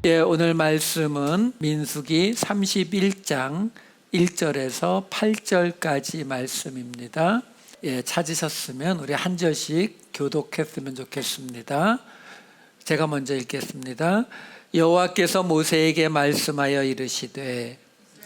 오늘 말씀은 민수기 31장 1절에서 8절까지 말씀입니다. 찾으셨으면 우리 한 절씩 교독했으면 좋겠습니다. 제가 먼저 읽겠습니다. 여호와께서 모세에게 말씀하여 이르시되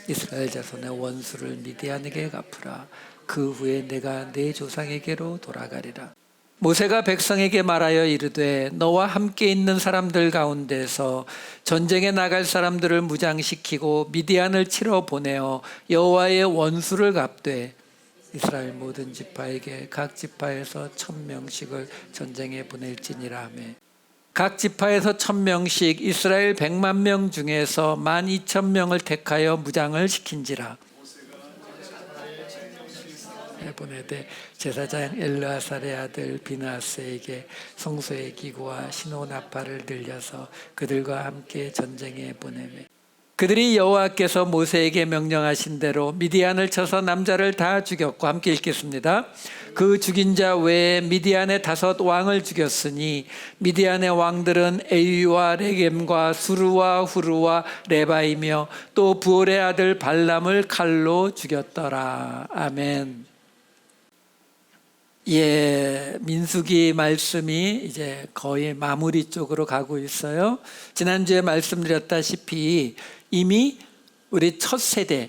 이스라엘 자손의 원수를 미디안에게 갚으라. 그 후에 내가 내 조상에게로 돌아가리라. 모세가 백성에게 말하여 이르되 너와 함께 있는 사람들 가운데서 전쟁에 나갈 사람들을 무장시키고 미디안을 치러 보내어 여호와의 원수를 갚되 이스라엘 모든 지파에게 각 지파에서 1000명씩을 전쟁에 보낼지니라 하며 각 지파에서 1000명씩 이스라엘 100만 명 중에서 12,000명을 택하여 무장을 시킨지라. 보내되 제사장 엘르아살의 아들 비나스에게 성소의 기구와 신호나팔을 들려서 그들과 함께 전쟁에 보내매 그들이 여호와께서 모세에게 명령하신 대로 미디안을 쳐서 남자를 다 죽였고, 함께 읽겠습니다. 그 죽인 자 외에 미디안의 5 왕을 죽였으니 미디안의 왕들은 에위와 레겜과 수르와 후르와 레바이며 또 부올의 아들 발람을 칼로 죽였더라. 아멘. 민수기 말씀이 이제 거의 마무리 쪽으로 가고 있어요. 지난주에 말씀드렸다시피 이미 우리 첫 세대,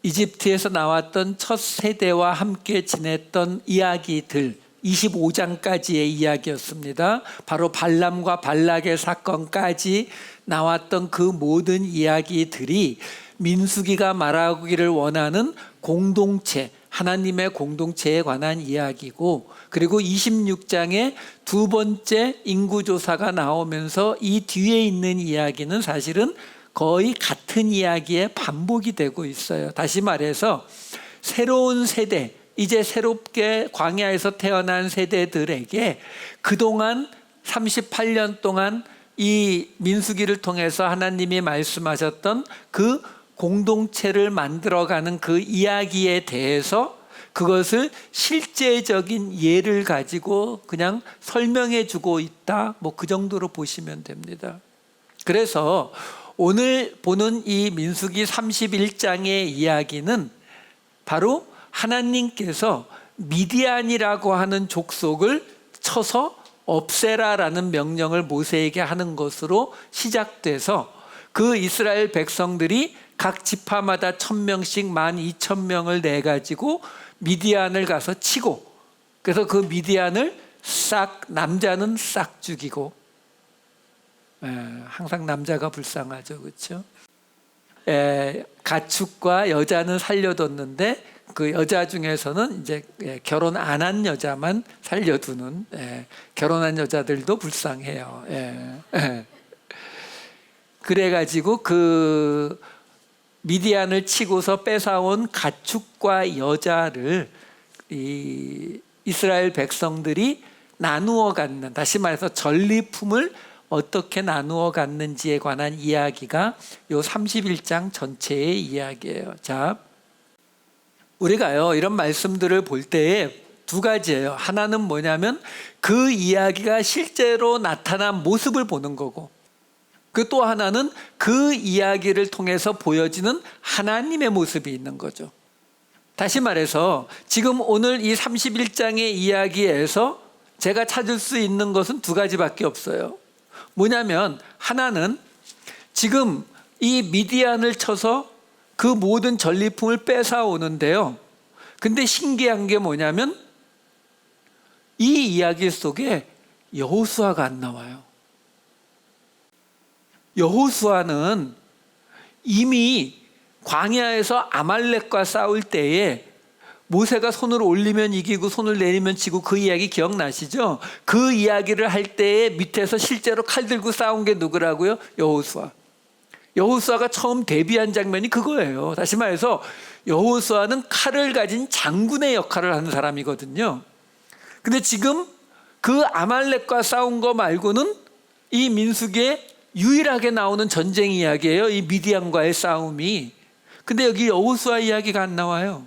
이집트에서 나왔던 첫 세대와 함께 지냈던 이야기들 25장까지의 이야기였습니다. 바로 발람과 발락의 사건까지 나왔던 그 모든 이야기들이 민수기가 말하기를 원하는 공동체, 하나님의 공동체에 관한 이야기고, 그리고 26장에 두 번째 인구조사가 나오면서 이 뒤에 있는 이야기는 사실은 거의 같은 이야기의 반복이 되고 있어요. 다시 말해서 새로운 세대, 이제 새롭게 광야에서 태어난 세대들에게 그동안 38년 동안 이 민수기를 통해서 하나님이 말씀하셨던 그 공동체를 만들어가는 그 이야기에 대해서 그것을 실제적인 예를 가지고 그냥 설명해 주고 있다, 그 정도로 보시면 됩니다. 그래서 오늘 보는 이 민수기 31장의 이야기는 바로 하나님께서 미디안이라고 하는 족속을 쳐서 없애라라는 명령을 모세에게 하는 것으로 시작돼서 그 이스라엘 백성들이 각 지파마다 1000명씩 12,000명을 내가지고 미디안을 가서 치고, 그래서 그 미디안을 남자는 싹 죽이고, 항상 남자가 불쌍하죠, 그렇죠? 가축과 여자는 살려뒀는데 그 여자 중에서는 이제 결혼 안 한 여자만 살려두는, 결혼한 여자들도 불쌍해요. 그래가지고 그 미디안을 치고서 뺏어온 가축과 여자를 이 이스라엘 백성들이 나누어 갖는, 다시 말해서 전리품을 어떻게 나누어 갖는지에 관한 이야기가 요 31장 전체의 이야기예요. 자, 우리가요 이런 말씀들을 볼 때에 두 가지예요. 하나는 뭐냐면 그 이야기가 실제로 나타난 모습을 보는 거고, 그 또 하나는 그 이야기를 통해서 보여지는 하나님의 모습이 있는 거죠. 다시 말해서 지금 오늘 이 31장의 이야기에서 제가 찾을 수 있는 것은 두 가지밖에 없어요. 뭐냐면 하나는 지금 이 미디안을 쳐서 그 모든 전리품을 뺏어오는데요. 근데 신기한 게 뭐냐면 이 이야기 속에 여호수아가 안 나와요. 여호수아는 이미 광야에서 아말렉과 싸울 때에 모세가 손을 올리면 이기고 손을 내리면 지고 그 이야기 기억나시죠? 그 이야기를 할 때에 밑에서 실제로 칼 들고 싸운 게 누구라고요? 여호수아. 여호수아가 처음 데뷔한 장면이 그거예요. 다시 말해서 여호수아는 칼을 가진 장군의 역할을 하는 사람이거든요. 근데 지금 그 아말렉과 싸운 거 말고는 이 민수기에 유일하게 나오는 전쟁 이야기예요. 이 미디안과의 싸움이. 근데 여기 여호수아 이야기가 안 나와요.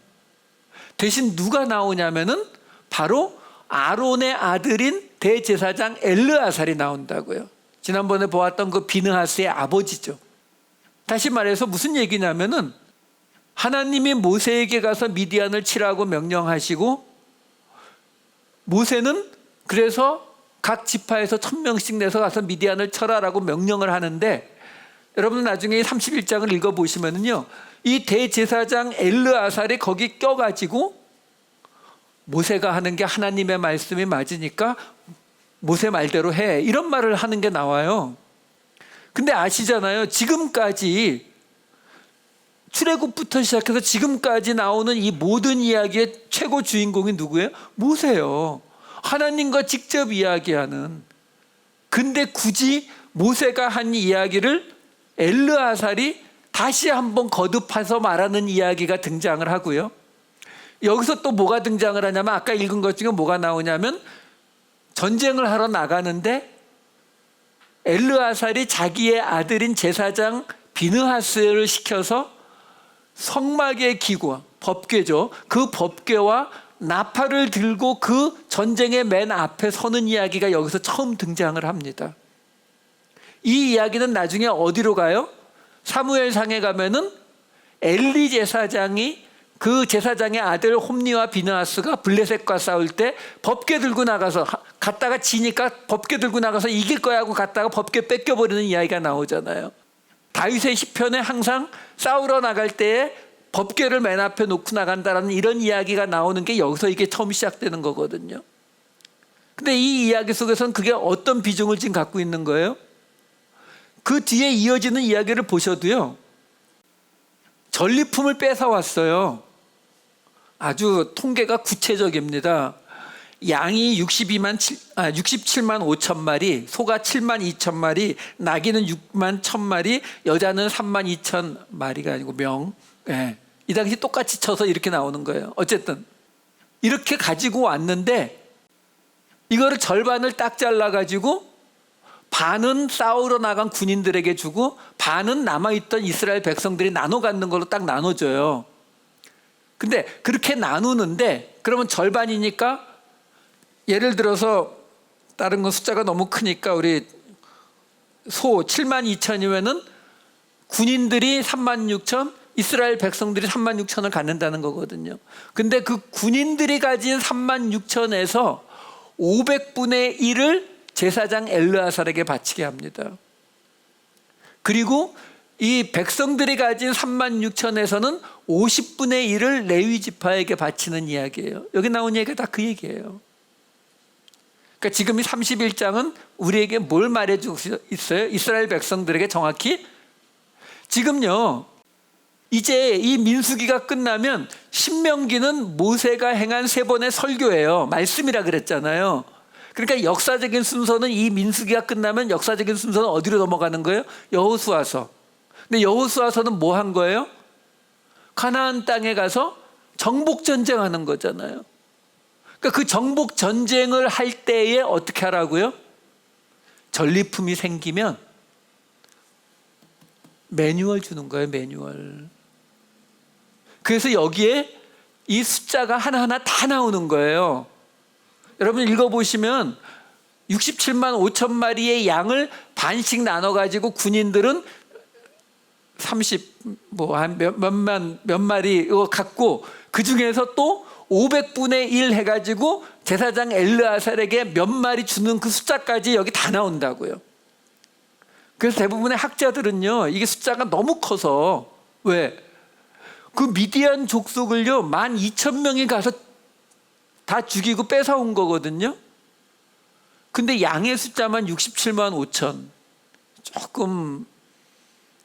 대신 누가 나오냐면은 바로 아론의 아들인 대제사장 엘르아살이 나온다고요. 지난번에 보았던 그 비느하스의 아버지죠. 다시 말해서 무슨 얘기냐면은 하나님이 모세에게 가서 미디안을 치라고 명령하시고 모세는 그래서 각 지파에서 1000명씩 내서 가서 미디안을 쳐라라고 명령을 하는데, 여러분 나중에 31장을 읽어보시면은요, 이 대제사장 엘르아살이 거기 껴가지고 모세가 하는 게 하나님의 말씀이 맞으니까 모세 말대로 해, 이런 말을 하는 게 나와요. 근데 아시잖아요, 지금까지 출애굽부터 시작해서 지금까지 나오는 이 모든 이야기의 최고 주인공이 누구예요? 모세예요. 하나님과 직접 이야기하는. 근데 굳이 모세가 한 이야기를 엘르아살이 다시 한번 거듭해서 말하는 이야기가 등장을 하고요. 여기서 또 뭐가 등장을 하냐면, 아까 읽은 것 중에 뭐가 나오냐면, 전쟁을 하러 나가는데 엘르아살이 자기의 아들인 제사장 비느하스를 시켜서 성막의 기구와 법궤죠, 그 법궤와 나팔을 들고 그 전쟁의 맨 앞에 서는 이야기가 여기서 처음 등장을 합니다. 이 이야기는 나중에 어디로 가요? 사무엘상에 가면은 엘리 제사장이 그 제사장의 아들 홈니와 비느하스가 블레셋과 싸울 때 법궤 들고 나가서, 갔다가 지니까 법궤 들고 나가서 이길 거야 하고 갔다가 법궤 뺏겨버리는 이야기가 나오잖아요. 다윗의 시편에 항상 싸우러 나갈 때에 법궤를 맨 앞에 놓고 나간다라는 이런 이야기가 나오는 게 여기서 이게 처음 시작되는 거거든요. 근데 이 이야기 속에서는 그게 어떤 비중을 지금 갖고 있는 거예요? 그 뒤에 이어지는 이야기를 보셔도요, 전리품을 뺏어왔어요. 아주 통계가 구체적입니다. 양이 67만 5천 마리, 소가 7만 2천 마리, 나귀는 6만 1천 마리, 여자는 3만 2천 마리가 아니고 명. 예. 이 당시 똑같이 쳐서 이렇게 나오는 거예요. 어쨌든 이렇게 가지고 왔는데 이거를 절반을 딱 잘라가지고 반은 싸우러 나간 군인들에게 주고 반은 남아있던 이스라엘 백성들이 나눠 갖는 걸로 딱 나눠줘요. 근데 그렇게 나누는데, 그러면 절반이니까 예를 들어서 다른 건 숫자가 너무 크니까 우리 소 7만 2천이면은 군인들이 3만 6천, 이스라엘 백성들이 3만 6천을 갖는다는 거거든요. 근데 그 군인들이 가진 3만 6천에서 500분의 1을 제사장 엘르아살에게 바치게 합니다. 그리고 이 백성들이 가진 3만 6천에서는 50분의 1을 레위 지파에게 바치는 이야기예요. 여기 나온 얘기가 다 그 얘기예요. 그러니까 지금 이 31장은 우리에게 뭘 말해주고 있어요? 이스라엘 백성들에게 정확히 지금요, 이제 이 민수기가 끝나면 신명기는 모세가 행한 3번의 설교예요. 말씀이라 그랬잖아요. 그러니까 역사적인 순서는 이 민수기가 끝나면 역사적인 순서는 어디로 넘어가는 거예요? 여호수아서. 근데 여호수아서는 뭐 한 거예요? 가나안 땅에 가서 정복 전쟁하는 거잖아요. 그러니까 그 정복 전쟁을 할 때에 어떻게 하라고요? 전리품이 생기면 매뉴얼 주는 거예요. 매뉴얼. 그래서 여기에 이 숫자가 하나하나 다 나오는 거예요. 여러분 읽어보시면 67만 5천 마리의 양을 반씩 나눠가지고 군인들은 30, 몇 마리 이거 갖고 그 중에서 또 500분의 1 해가지고 제사장 엘르아살에게 몇 마리 주는 그 숫자까지 여기 다 나온다고요. 그래서 대부분의 학자들은요, 이게 숫자가 너무 커서, 왜? 그 미디안 족속을요 12,000명이 가서 다 죽이고 뺏어온 거거든요. 근데 양의 숫자만 67만 5천, 조금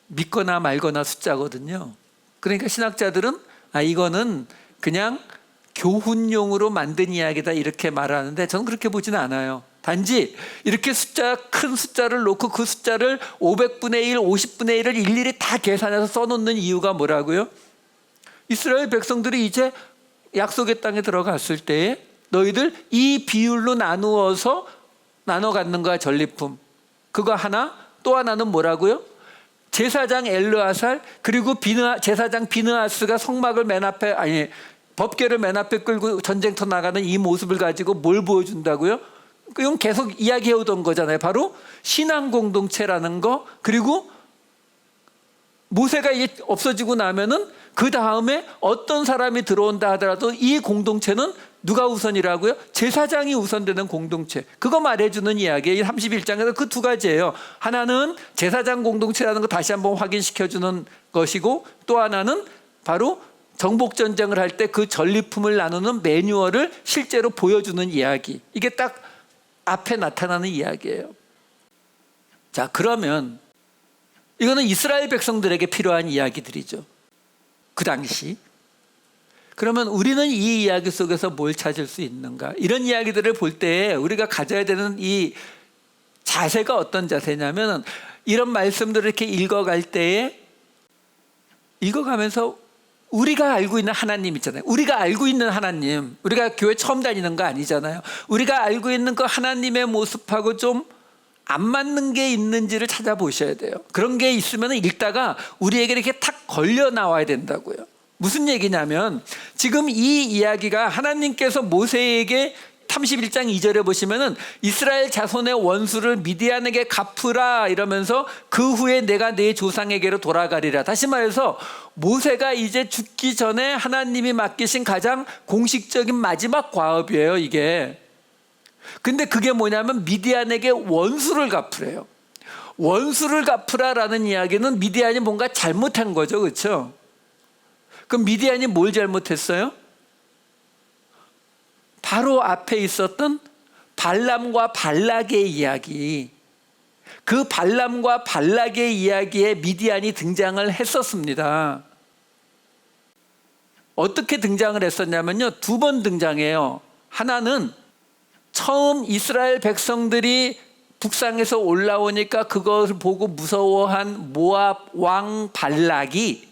믿거나 말거나 숫자거든요. 그러니까 신학자들은 이거는 그냥 교훈용으로 만든 이야기다 이렇게 말하는데, 저는 그렇게 보지는 않아요. 단지 이렇게 큰 숫자를 놓고 그 숫자를 500분의 1, 50분의 1을 일일이 다 계산해서 써놓는 이유가 뭐라고요? 이스라엘 백성들이 이제 약속의 땅에 들어갔을 때에 너희들 이 비율로 나누어서 나눠 갖는 거야, 전리품. 그거 하나, 또 하나는 뭐라고요? 제사장 엘르아살, 그리고 제사장 비느하스가 성막을 맨 앞에, 법궤를 맨 앞에 끌고 전쟁터 나가는 이 모습을 가지고 뭘 보여준다고요? 이건 계속 이야기해 오던 거잖아요. 바로 신앙 공동체라는 거. 그리고 모세가 이게 없어지고 나면은 그 다음에 어떤 사람이 들어온다 하더라도 이 공동체는 누가 우선이라고요? 제사장이 우선되는 공동체. 그거 말해주는 이야기예요. 31장에서 그 두 가지예요. 하나는 제사장 공동체라는 거 다시 한번 확인시켜주는 것이고, 또 하나는 바로 정복전쟁을 할 때 그 전리품을 나누는 매뉴얼을 실제로 보여주는 이야기. 이게 딱 앞에 나타나는 이야기예요. 자, 그러면 이거는 이스라엘 백성들에게 필요한 이야기들이죠. 그 당시. 그러면 우리는 이 이야기 속에서 뭘 찾을 수 있는가? 이런 이야기들을 볼 때 우리가 가져야 되는 이 자세가 어떤 자세냐면, 이런 말씀들을 이렇게 읽어갈 때에 읽어가면서 우리가 알고 있는 하나님 있잖아요. 우리가 알고 있는 하나님, 우리가 교회 처음 다니는 거 아니잖아요. 우리가 알고 있는 그 하나님의 모습하고 좀 안 맞는 게 있는지를 찾아보셔야 돼요. 그런 게 있으면 읽다가 우리에게 이렇게 탁 걸려 나와야 된다고요. 무슨 얘기냐면, 지금 이 이야기가 하나님께서 모세에게 31장 2절에 보시면은 이스라엘 자손의 원수를 미디안에게 갚으라 이러면서 그 후에 내가 내 조상에게로 돌아가리라. 다시 말해서 모세가 이제 죽기 전에 하나님이 맡기신 가장 공식적인 마지막 과업이에요, 이게. 근데 그게 뭐냐면 미디안에게 원수를 갚으래요. 원수를 갚으라라는 이야기는 미디안이 뭔가 잘못한 거죠, 그렇죠? 그럼 미디안이 뭘 잘못했어요? 바로 앞에 있었던 발람과 발락의 이야기, 그 발람과 발락의 이야기에 미디안이 등장을 했었습니다. 어떻게 등장을 했었냐면요, 두 번 등장해요. 하나는 처음 이스라엘 백성들이 북상에서 올라오니까 그것을 보고 무서워한 모압 왕 발락이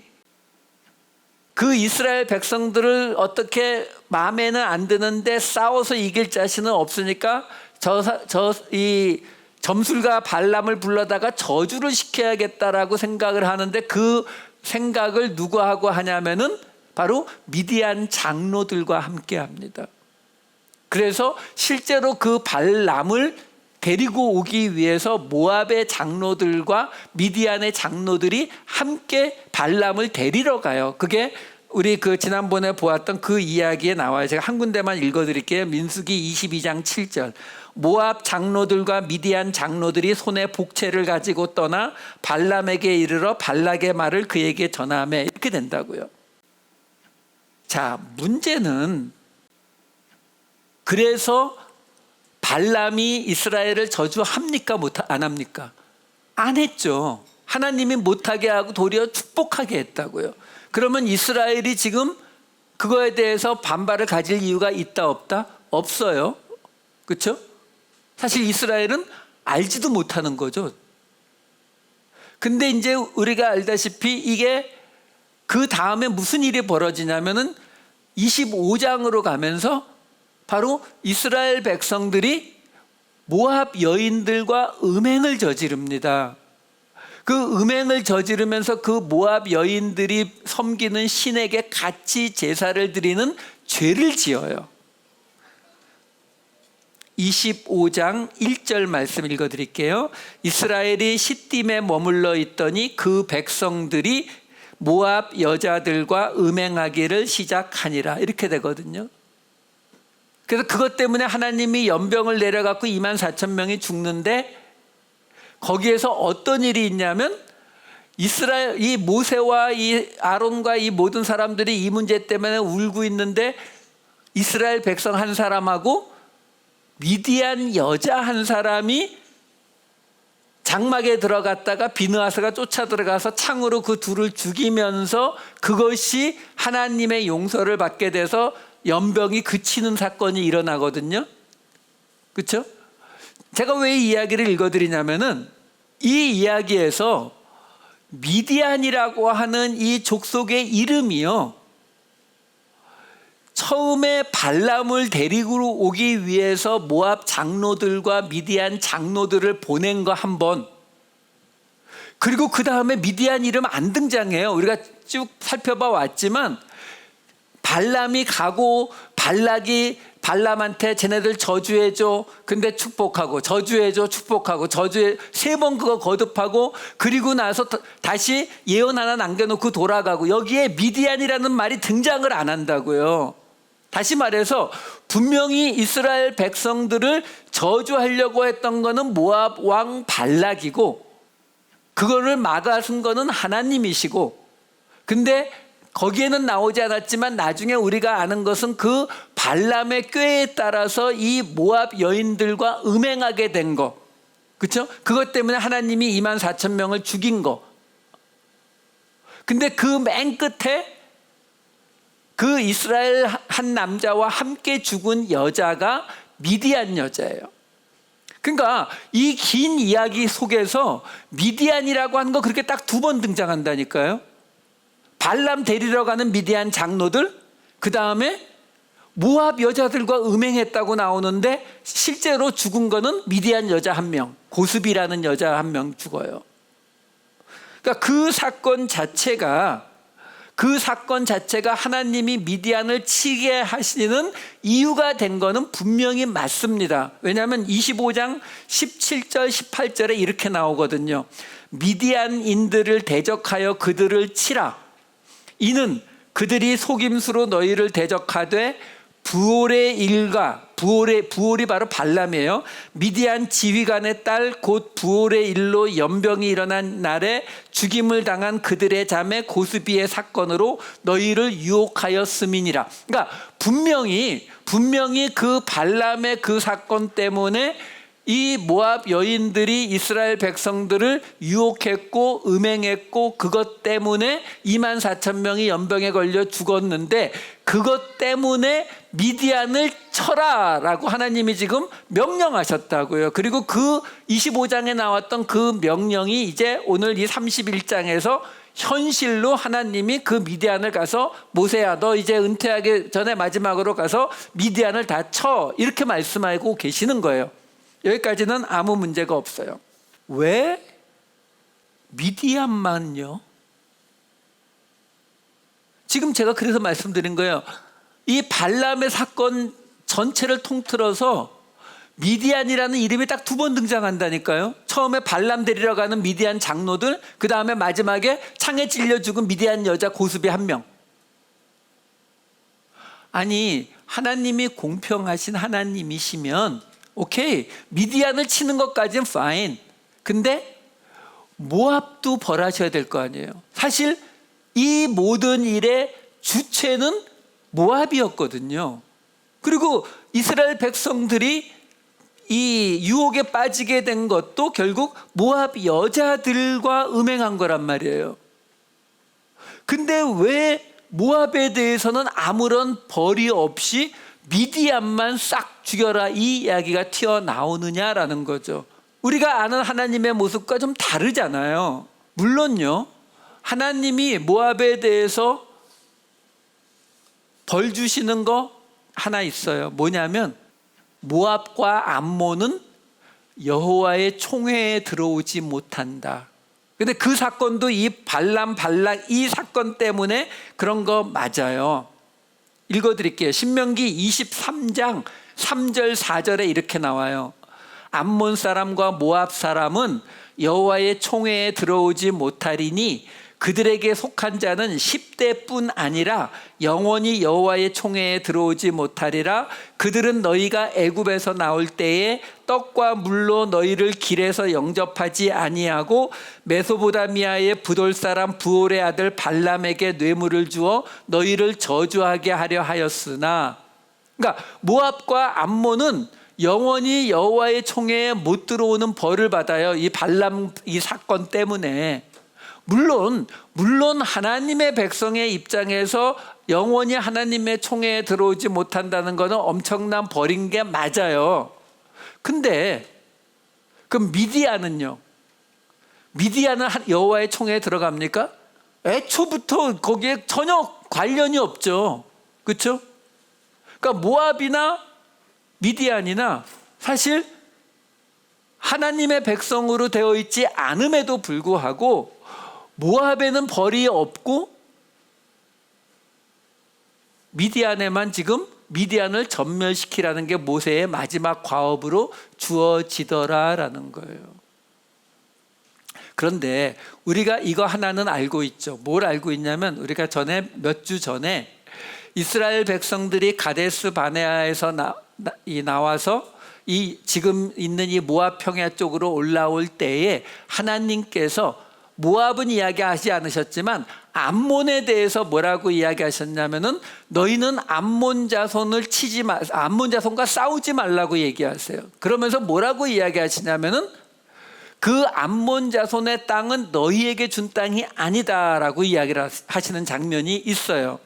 그 이스라엘 백성들을 어떻게 마음에는 안 드는데 싸워서 이길 자신은 없으니까 이 점술가 발람을 불러다가 저주를 시켜야겠다라고 생각을 하는데, 그 생각을 누구하고 하냐면은 바로 미디안 장로들과 함께 합니다. 그래서 실제로 그 발람을 데리고 오기 위해서 모압의 장로들과 미디안의 장로들이 함께 발람을 데리러 가요. 그게 우리 그 지난번에 보았던 그 이야기에 나와요. 제가 한 군데만 읽어드릴게요. 민수기 22장 7절. 모압 장로들과 미디안 장로들이 손에 복채를 가지고 떠나 발람에게 이르러 발락의 말을 그에게 전하며, 이렇게 된다고요. 자, 문제는 그래서 발람이 이스라엘을 저주합니까? 안 합니까? 안 했죠. 하나님이 못하게 하고 도리어 축복하게 했다고요. 그러면 이스라엘이 지금 그거에 대해서 반발을 가질 이유가 있다 없다? 없어요. 그렇죠? 사실 이스라엘은 알지도 못하는 거죠. 근데 이제 우리가 알다시피 이게 그 다음에 무슨 일이 벌어지냐면은 25장으로 가면서 바로 이스라엘 백성들이 모압 여인들과 음행을 저지릅니다. 그 음행을 저지르면서 그 모압 여인들이 섬기는 신에게 같이 제사를 드리는 죄를 지어요. 25장 1절 말씀 읽어드릴게요. 이스라엘이 시딤에 머물러 있더니 그 백성들이 모압 여자들과 음행하기를 시작하니라, 이렇게 되거든요. 그래서 그것 때문에 하나님이 연병을 내려갖고 24,000명이 죽는데, 거기에서 어떤 일이 있냐면 이스라엘 이 모세와 이 아론과 이 모든 사람들이 이 문제 때문에 울고 있는데, 이스라엘 백성 한 사람하고 미디안 여자 한 사람이 장막에 들어갔다가 비느하스가 쫓아 들어가서 창으로 그 둘을 죽이면서 그것이 하나님의 용서를 받게 돼서 연병이 그치는 사건이 일어나거든요. 그렇죠? 제가 왜 이 이야기를 읽어드리냐면은 이 이야기에서 미디안이라고 하는 이 족속의 이름이요, 처음에 발람을 데리고 오기 위해서 모압 장로들과 미디안 장로들을 보낸 거 한 번, 그리고 그 다음에 미디안 이름 안 등장해요. 우리가 쭉 살펴봐 왔지만 발람이 가고 발락이 발람한테 쟤네들 저주해줘. 근데 축복하고 저주해줘 축복하고 저주해 3번 그거 거듭하고 그리고 나서 다시 예언 하나 남겨놓고 돌아가고 여기에 미디안이라는 말이 등장을 안 한다고요. 다시 말해서 분명히 이스라엘 백성들을 저주하려고 했던 거는 모압 왕 발락이고 그거를 막아선 거는 하나님이시고 근데 거기에는 나오지 않았지만 나중에 우리가 아는 것은 그 발람의 꾀에 따라서 이 모압 여인들과 음행하게 된 거. 그렇죠? 그것 때문에 하나님이 24,000명을 죽인 거. 근데 그 맨 끝에 그 이스라엘 한 남자와 함께 죽은 여자가 미디안 여자예요. 그러니까 이 긴 이야기 속에서 미디안이라고 하는 거 그렇게 딱 2번 등장한다니까요. 발람 데리러 가는 미디안 장로들, 그 다음에 모압 여자들과 음행했다고 나오는데 실제로 죽은 거는 미디안 여자 1명, 고스비라는 여자 1명 죽어요. 그러니까 그 사건 자체가 하나님이 미디안을 치게 하시는 이유가 된 거는 분명히 맞습니다. 왜냐하면 25장 17절 18절에 이렇게 나오거든요. 미디안인들을 대적하여 그들을 치라. 이는 그들이 속임수로 너희를 대적하되 부올의 일과 부올이 바로 발람이에요. 미디안 지휘관의 딸 곧 부올의 일로 연병이 일어난 날에 죽임을 당한 그들의 자매 고스비의 사건으로 너희를 유혹하였음이니라. 그러니까 분명히 그 발람의 그 사건 때문에 이 모압 여인들이 이스라엘 백성들을 유혹했고 음행했고 그것 때문에 24,000명이 연병에 걸려 죽었는데 그것 때문에 미디안을 쳐라라고 하나님이 지금 명령하셨다고요. 그리고 그 25장에 나왔던 그 명령이 이제 오늘 이 31장에서 현실로 하나님이 그 미디안을 가서 모세야 너 이제 은퇴하기 전에 마지막으로 가서 미디안을 다 쳐 이렇게 말씀하고 계시는 거예요. 여기까지는 아무 문제가 없어요. 왜 미디안만요? 지금 제가 그래서 말씀드린 거예요. 이 발람의 사건 전체를 통틀어서 미디안이라는 이름이 딱 2번 등장한다니까요. 처음에 발람 데리러 가는 미디안 장로들, 그 다음에 마지막에 창에 찔려 죽은 미디안 여자 고스비 1명. 아니 하나님이 공평하신 하나님이시면 오케이, 미디안을 치는 것까지는 fine. 근데 모압도 벌하셔야 될 거 아니에요. 사실 이 모든 일의 주체는 모압이었거든요. 그리고 이스라엘 백성들이 이 유혹에 빠지게 된 것도 결국 모압 여자들과 음행한 거란 말이에요. 근데 왜 모압에 대해서는 아무런 벌이 없이 미디안만 싹 죽여라 이 이야기가 튀어나오느냐라는 거죠. 우리가 아는 하나님의 모습과 좀 다르잖아요. 물론요, 하나님이 모압에 대해서 벌 주시는 거 하나 있어요. 뭐냐면 모압과 암몬은 여호와의 총회에 들어오지 못한다. 근데 그 사건도 이 발람 발락 이 사건 때문에 그런 거 맞아요. 읽어드릴게요. 신명기 23장 3절 4절에 이렇게 나와요. 암몬 사람과 모압 사람은 여호와의 총회에 들어오지 못하리니 그들에게 속한 자는 10대뿐 아니라 영원히 여호와의 총회에 들어오지 못하리라. 그들은 너희가 애굽에서 나올 때에 떡과 물로 너희를 길에서 영접하지 아니하고 메소보다미아의 부돌 사람 부올의 아들 발람에게 뇌물을 주어 너희를 저주하게 하려 하였으나, 그러니까 모압과 암몬은 영원히 여호와의 총회에 못 들어오는 벌을 받아요. 이 발람 이 사건 때문에. 물론 하나님의 백성의 입장에서 영원히 하나님의 총회에 들어오지 못한다는 것은 엄청난 벌인 게 맞아요. 근데 그럼 미디안은요? 미디안은 여호와의 총회에 들어갑니까? 애초부터 거기에 전혀 관련이 없죠. 그렇죠? 그러니까 모압이나 미디안이나 사실 하나님의 백성으로 되어 있지 않음에도 불구하고 모압에는 벌이 없고 미디안에만 지금 미디안을 전멸시키라는 게 모세의 마지막 과업으로 주어지더라라는 거예요. 그런데 우리가 이거 하나는 알고 있죠. 뭘 알고 있냐면 우리가 몇 주 전에 이스라엘 백성들이 가데스 바네아에서 나와서 이 지금 있는 이 모압 평야 쪽으로 올라올 때에 하나님께서 모압은 이야기하지 않으셨지만 암몬에 대해서 뭐라고 이야기하셨냐면은 너희는 암몬 자손과 싸우지 말라고 얘기하세요. 그러면서 뭐라고 이야기하시냐면은 그 암몬 자손의 땅은 너희에게 준 땅이 아니다라고 이야기를 하시는 장면이 있어요.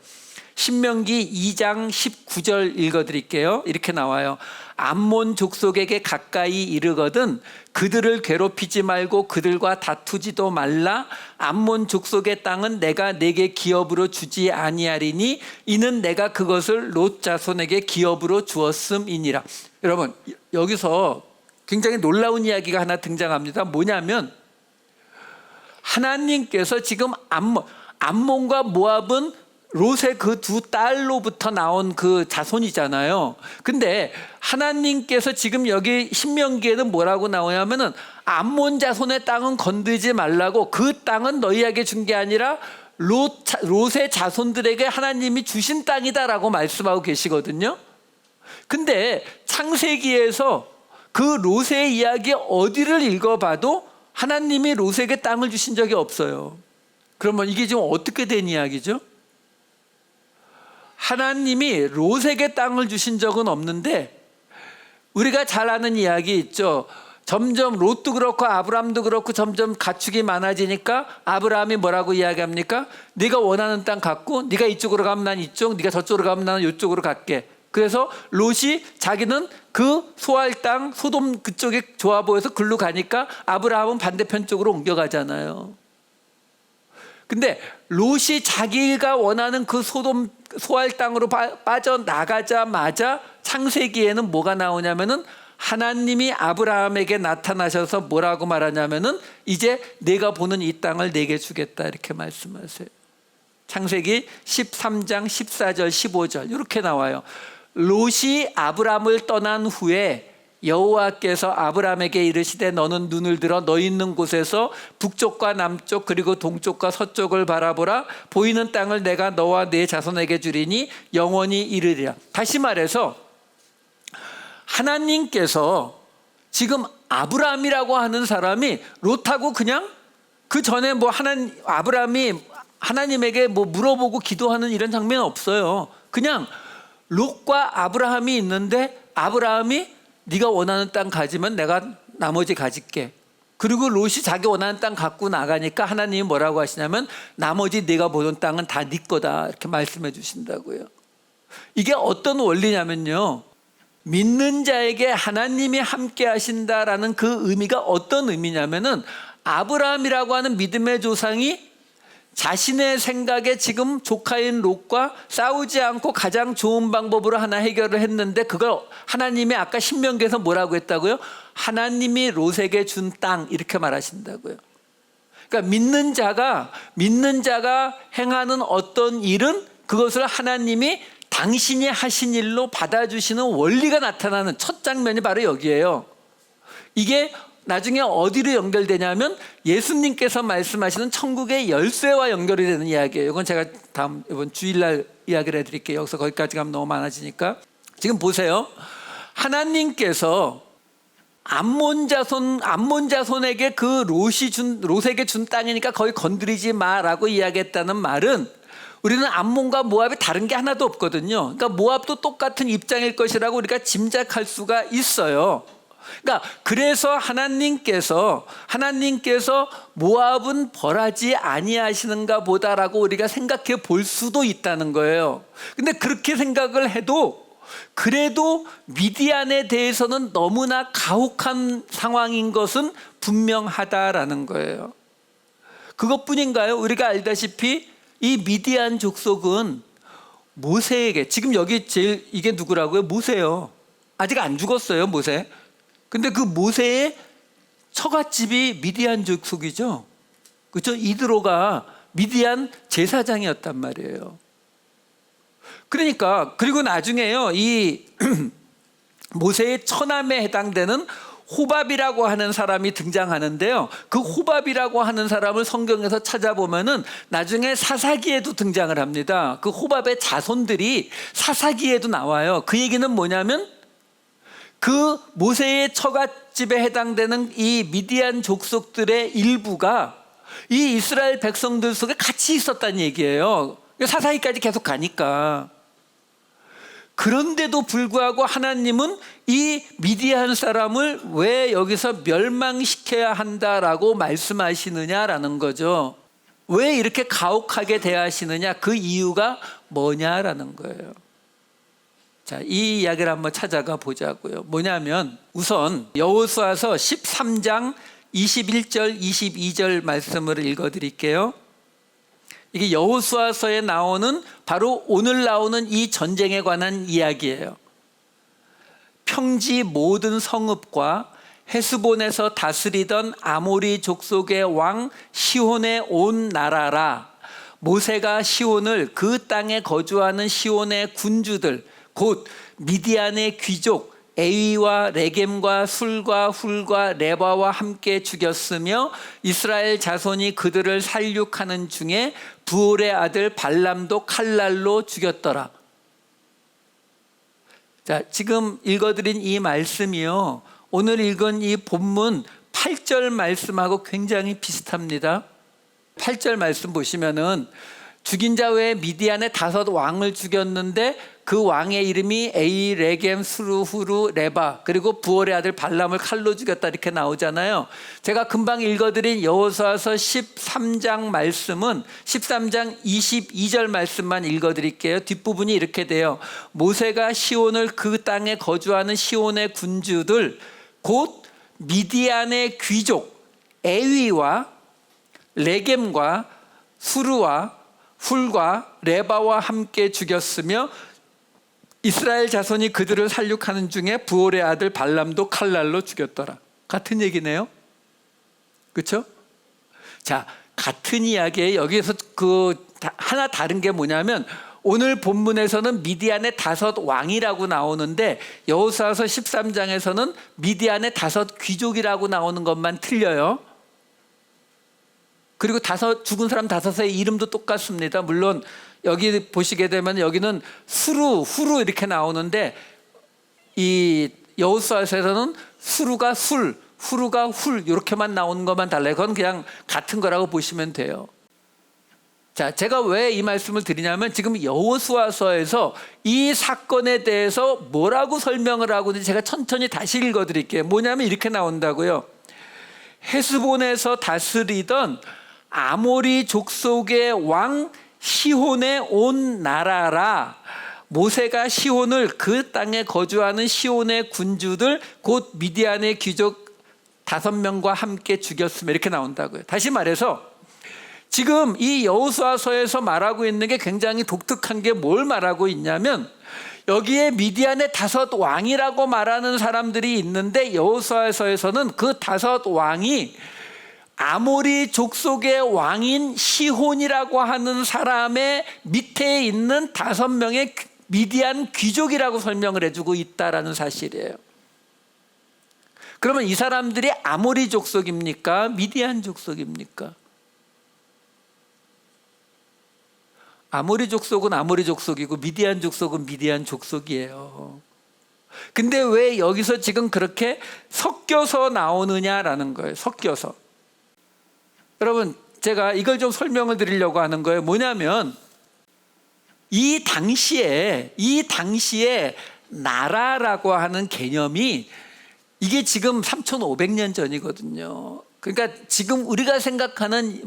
신명기 2장 19절 읽어드릴게요. 이렇게 나와요. 암몬 족속에게 가까이 이르거든 그들을 괴롭히지 말고 그들과 다투지도 말라. 암몬 족속의 땅은 내가 내게 기업으로 주지 아니하리니 이는 내가 그것을 롯 자손에게 기업으로 주었음이니라. 여러분, 여기서 굉장히 놀라운 이야기가 하나 등장합니다. 뭐냐면 하나님께서 지금 암몬과 모압은 롯의 그 두 딸로부터 나온 그 자손이잖아요. 근데 하나님께서 지금 여기 신명기에는 뭐라고 나오냐면은 암몬 자손의 땅은 건드리지 말라고, 그 땅은 너희에게 준 게 아니라 롯의 자손들에게 하나님이 주신 땅이다라고 말씀하고 계시거든요. 근데 창세기에서 그 롯의 이야기 어디를 읽어봐도 하나님이 롯에게 땅을 주신 적이 없어요. 그러면 이게 지금 어떻게 된 이야기죠? 하나님이 롯에게 땅을 주신 적은 없는데 우리가 잘 아는 이야기 있죠. 점점 롯도 그렇고 아브라함도 그렇고 점점 가축이 많아지니까 아브라함이 뭐라고 이야기합니까? 네가 원하는 땅 갖고 네가 이쪽으로 가면 난 이쪽, 네가 저쪽으로 가면 나는 이쪽으로 갈게. 그래서 롯이 자기는 그 소알 땅 소돔 그쪽에 좋아 보여서 글로 가니까 아브라함은 반대편 쪽으로 옮겨가잖아요. 근데 롯이 자기가 원하는 그 소알 땅으로 빠져나가자마자 창세기에는 뭐가 나오냐면은 하나님이 아브라함에게 나타나셔서 뭐라고 말하냐면은 이제 내가 보는 이 땅을 내게 주겠다 이렇게 말씀하세요. 창세기 13장 14절 15절 이렇게 나와요. 롯이 아브라함을 떠난 후에 여호와께서 아브라함에게 이르시되 너는 눈을 들어 너 있는 곳에서 북쪽과 남쪽 그리고 동쪽과 서쪽을 바라보라. 보이는 땅을 내가 너와 네 자손에게 주리니 영원히 이르리라. 다시 말해서 하나님께서 지금 아브라함이라고 하는 사람이 롯하고 그냥 그 전에 아브라함이 하나님에게 물어보고 기도하는 이런 장면은 없어요. 그냥 롯과 아브라함이 있는데 아브라함이 네가 원하는 땅 가지면 내가 나머지 가질게. 그리고 롯이 자기 원하는 땅 갖고 나가니까 하나님이 뭐라고 하시냐면 나머지 네가 보는 땅은 다 네 거다 이렇게 말씀해 주신다고요. 이게 어떤 원리냐면요, 믿는 자에게 하나님이 함께 하신다라는 그 의미가 어떤 의미냐면은 아브라함이라고 하는 믿음의 조상이 자신의 생각에 지금 조카인 롯과 싸우지 않고 가장 좋은 방법으로 하나 해결을 했는데 그걸 하나님이 아까 신명기에서 뭐라고 했다고요? 하나님이 롯에게 준 땅 이렇게 말하신다고요. 그러니까 믿는 자가 행하는 어떤 일은 그것을 하나님이 당신이 하신 일로 받아주시는 원리가 나타나는 첫 장면이 바로 여기에요. 이게 나중에 어디로 연결되냐면 예수님께서 말씀하시는 천국의 열쇠와 연결이 되는 이야기예요. 이건 제가 이번 주일날 이야기를 해드릴게요. 여기서 거기까지 가면 너무 많아지니까. 지금 보세요. 하나님께서 암몬 자손에게 그 롯에게 준 땅이니까 거기 건드리지 마라고 이야기했다는 말은 우리는 암몬과 모압이 다른 게 하나도 없거든요. 그러니까 모압도 똑같은 입장일 것이라고 우리가 짐작할 수가 있어요. 그러니까 그래서 하나님께서 모압은 벌하지 아니하시는가 보다라고 우리가 생각해 볼 수도 있다는 거예요. 근데 그렇게 생각을 해도 그래도 미디안에 대해서는 너무나 가혹한 상황인 것은 분명하다라는 거예요. 그것뿐인가요? 우리가 알다시피 이 미디안 족속은 모세에게, 지금 여기 제일 이게 누구라고요? 모세요. 아직 안 죽었어요, 모세. 근데 그 모세의 처갓집이 미디안 족속이죠. 그렇죠? 이드로가 미디안 제사장이었단 말이에요. 그러니까 그리고 나중에요, 이 모세의 처남에 해당되는 호밥이라고 하는 사람이 등장하는데요. 그 호밥이라고 하는 사람을 성경에서 찾아보면은 나중에 사사기에도 등장을 합니다. 그 호밥의 자손들이 사사기에도 나와요. 그 얘기는 뭐냐면 그 모세의 처갓집에 해당되는 이 미디안 족속들의 일부가 이 이스라엘 백성들 속에 같이 있었다는 얘기예요. 사사기까지 계속 가니까. 그런데도 불구하고 하나님은 이 미디안 사람을 왜 여기서 멸망시켜야 한다라고 말씀하시느냐라는 거죠. 왜 이렇게 가혹하게 대하시느냐, 그 이유가 뭐냐라는 거예요. 자, 이 이야기를 한번 찾아가 보자고요. 뭐냐면 우선 여호수아서 13장 21절 22절 말씀을 읽어드릴게요. 이게 여호수아서에 나오는, 바로 오늘 나오는 이 전쟁에 관한 이야기예요. 평지 모든 성읍과 헤스본에서 다스리던 아모리 족속의 왕 시혼의 온 나라라. 모세가 시혼을, 그 땅에 거주하는 시혼의 군주들 곧 미디안의 귀족 에위와 레겜과 술과 훌과 레바와 함께 죽였으며 이스라엘 자손이 그들을 살육하는 중에 부올의 아들 발람도 칼날로 죽였더라. 자, 지금 읽어드린 이 말씀이요, 오늘 읽은 이 본문 8절 말씀하고 굉장히 비슷합니다. 8절 말씀 보시면은 죽인 자 외에 미디안의 5 왕을 죽였는데 그 왕의 이름이 에이, 레겜, 수루, 후루, 레바, 그리고 부올의 아들 발람을 칼로 죽였다, 이렇게 나오잖아요. 제가 금방 읽어드린 여호수아서 13장 말씀은 13장 22절 말씀만 읽어드릴게요. 뒷부분이 이렇게 돼요. 모세가 시온을, 그 땅에 거주하는 시온의 군주들 곧 미디안의 귀족 에위와 레겜과 수루와 훌과 레바와 함께 죽였으며 이스라엘 자손이 그들을 살육하는 중에 부올의 아들 발람도 칼날로 죽였더라. 같은 얘기네요. 그렇죠? 자, 같은 이야기에 여기에서 하나 다른 게 뭐냐면 오늘 본문에서는 미디안의 5 왕이라고 나오는데 여호수아서 13장에서는 미디안의 5 귀족이라고 나오는 것만 틀려요. 그리고 죽은 사람 5의 이름도 똑같습니다. 물론 여기 보시게 되면 여기는 수루, 후루 이렇게 나오는데 이 여호수아서에서는 수루가 술, 후루가 훌 이렇게만 나오는 것만 달라요. 그건 그냥 같은 거라고 보시면 돼요. 자, 제가 왜 이 말씀을 드리냐면 지금 여호수아서에서 이 사건에 대해서 뭐라고 설명을 하고 있는지 제가 천천히 다시 읽어드릴게요. 뭐냐면 이렇게 나온다고요. 헤스본에서 다스리던 아모리 족속의 왕 시혼의 온 나라라. 모세가 시혼을, 그 땅에 거주하는 시혼의 군주들 곧 미디안의 귀족 5명과 함께 죽였으며, 이렇게 나온다고요. 다시 말해서 지금 이 여호수아서에서 말하고 있는 게 굉장히 독특한 게 뭘 말하고 있냐면 여기에 미디안의 5 왕이라고 말하는 사람들이 있는데 여호수아서에서는 그 5 왕이 아모리 족속의 왕인 시혼이라고 하는 사람의 밑에 있는 5명의 미디안 귀족이라고 설명을 해주고 있다라는 사실이에요. 그러면 이 사람들이 아모리 족속입니까? 미디안 족속입니까? 아모리 족속은 아모리 족속이고 미디안 족속은 미디안 족속이에요. 근데 왜 여기서 지금 그렇게 섞여서 나오느냐라는 거예요. 섞여서. 여러분, 제가 이걸 좀 설명을 드리려고 하는 거예요. 뭐냐면 이 당시에 나라라고 하는 개념이 이게 지금 3,500년 전이거든요. 그러니까 지금 우리가 생각하는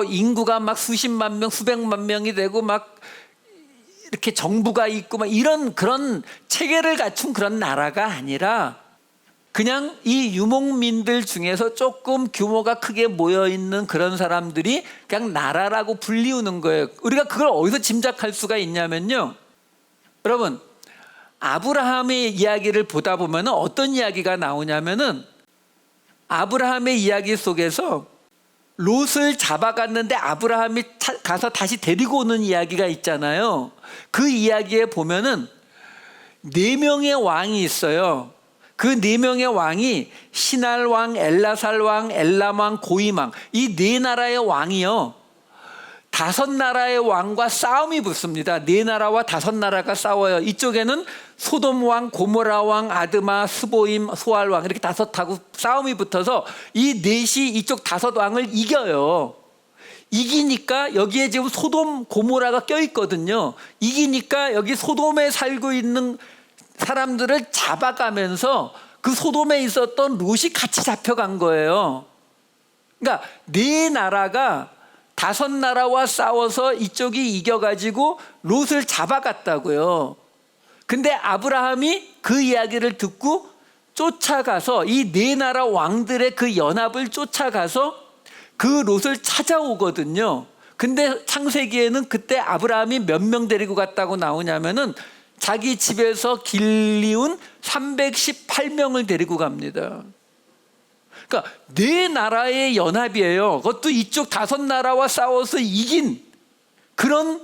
인구가 수십만 명, 수백만 명이 되고 이렇게 정부가 있고 이런 그런 체계를 갖춘 그런 나라가 아니라 그냥 이 유목민들 중에서 조금 규모가 크게 모여있는 그런 사람들이 그냥 나라라고 불리우는 거예요. 우리가 그걸 어디서 짐작할 수가 있냐면요. 여러분, 아브라함의 이야기를 보다 보면 어떤 이야기가 나오냐면은 아브라함의 이야기 속에서 롯을 잡아갔는데 아브라함이 가서 다시 데리고 오는 이야기가 있잖아요. 그 이야기에 보면은 4명의 왕이 있어요. 그 4명의 왕이 시날 왕, 엘라살 왕, 엘람 왕, 고임 왕, 이 4나라의 왕이요, 5나라의 왕과 싸움이 붙습니다. 4나라와 5나라가 싸워요. 이쪽에는 소돔 왕, 고모라 왕, 아드마, 스보임, 소알 왕, 이렇게 5하고 싸움이 붙어서 이 4이 이쪽 5왕을 이겨요. 이기니까 여기에 지금 소돔, 고모라가 껴있거든요. 이기니까 여기 소돔에 살고 있는 사람들을 잡아가면서 그 소돔에 있었던 롯이 같이 잡혀간 거예요. 그러니까 4나라가 5나라와 싸워서 이쪽이 이겨가지고 롯을 잡아갔다고요. 근데 아브라함이 그 이야기를 듣고 쫓아가서 이 4나라 왕들의 그 연합을 쫓아가서 그 롯을 찾아오거든요. 근데 창세기에는 그때 아브라함이 몇 명 데리고 갔다고 나오냐면은 자기 집에서 길리운 318명을 데리고 갑니다. 그러니까 4나라의 연합이에요. 그것도 이쪽 5나라와 싸워서 이긴 그런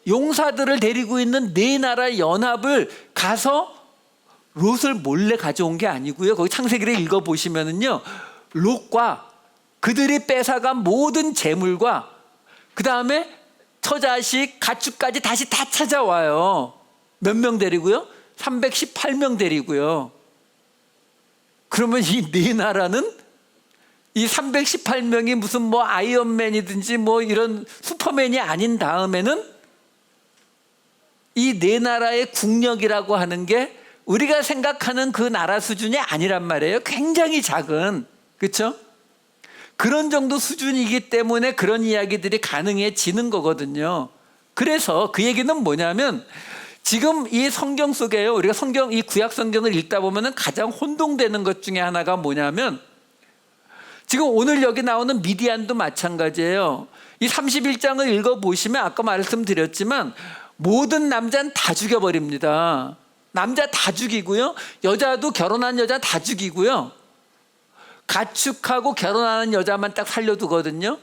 용사들을 데리고 있는 4나라 연합을 가서 롯을 몰래 가져온 게 아니고요. 거기 창세기를 읽어보시면은요, 롯과 그들이 뺏어간 모든 재물과 그 다음에 처자식, 가축까지 다시 다 찾아와요. 몇 명 데리고요? 318명 데리고요. 그러면 이 4나라는 이 318명이 무슨 뭐 아이언맨이든지 뭐 이런 슈퍼맨이 아닌 다음에는 이 4나라의 국력이라고 하는 게 우리가 생각하는 그 나라 수준이 아니란 말이에요. 굉장히 작은, 그렇죠? 그런 정도 수준이기 때문에 그런 이야기들이 가능해지는 거거든요. 그래서 그 얘기는 뭐냐면, 지금 이 성경 속에요, 우리가 이 구약 성경을 읽다 보면은 가장 혼동되는 것 중에 하나가 뭐냐면, 지금 오늘 여기 나오는 미디안도 마찬가지예요. 이 31장을 읽어보시면 아까 말씀드렸지만 모든 남자는 다 죽여버립니다. 남자 다 죽이고요, 여자도 결혼한 여자 다 죽이고요, 가축하고 결혼하는 여자만 딱 살려두거든요.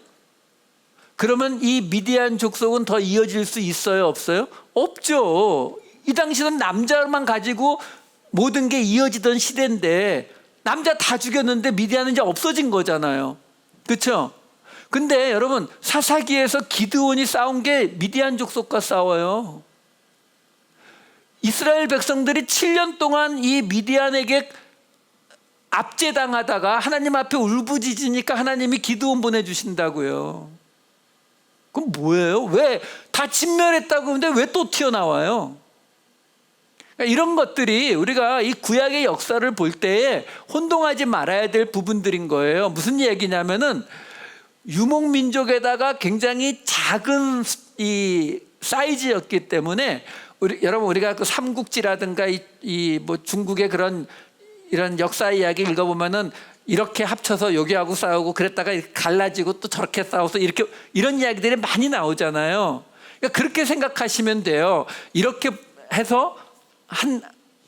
그러면 이 미디안 족속은 더 이어질 수 있어요, 없어요? 없죠. 이 당시는 남자만 가지고 모든 게 이어지던 시대인데 남자 다 죽였는데 미디안은 이제 없어진 거잖아요. 그렇죠? 근데 여러분, 사사기에서 기드온이 싸운 게 미디안 족속과 싸워요. 이스라엘 백성들이 7년 동안 이 미디안에게 압제당하다가 하나님 앞에 울부짖으니까 하나님이 기드온 보내주신다고요. 그럼 뭐예요? 왜 다 진멸했다고 하는데 왜 또 튀어나와요? 그러니까 이런 것들이 우리가 이 구약의 역사를 볼 때에 혼동하지 말아야 될 부분들인 거예요. 무슨 얘기냐면은 유목민족에다가 굉장히 작은 이 사이즈였기 때문에 여러분, 우리가 그 삼국지라든가 이 뭐 중국의 그런 이런 역사 이야기 읽어보면은 이렇게 합쳐서 여기하고 싸우고 그랬다가 갈라지고 또 저렇게 싸워서 이렇게, 이런 이야기들이 많이 나오잖아요. 그러니까 그렇게 생각하시면 돼요. 이렇게 해서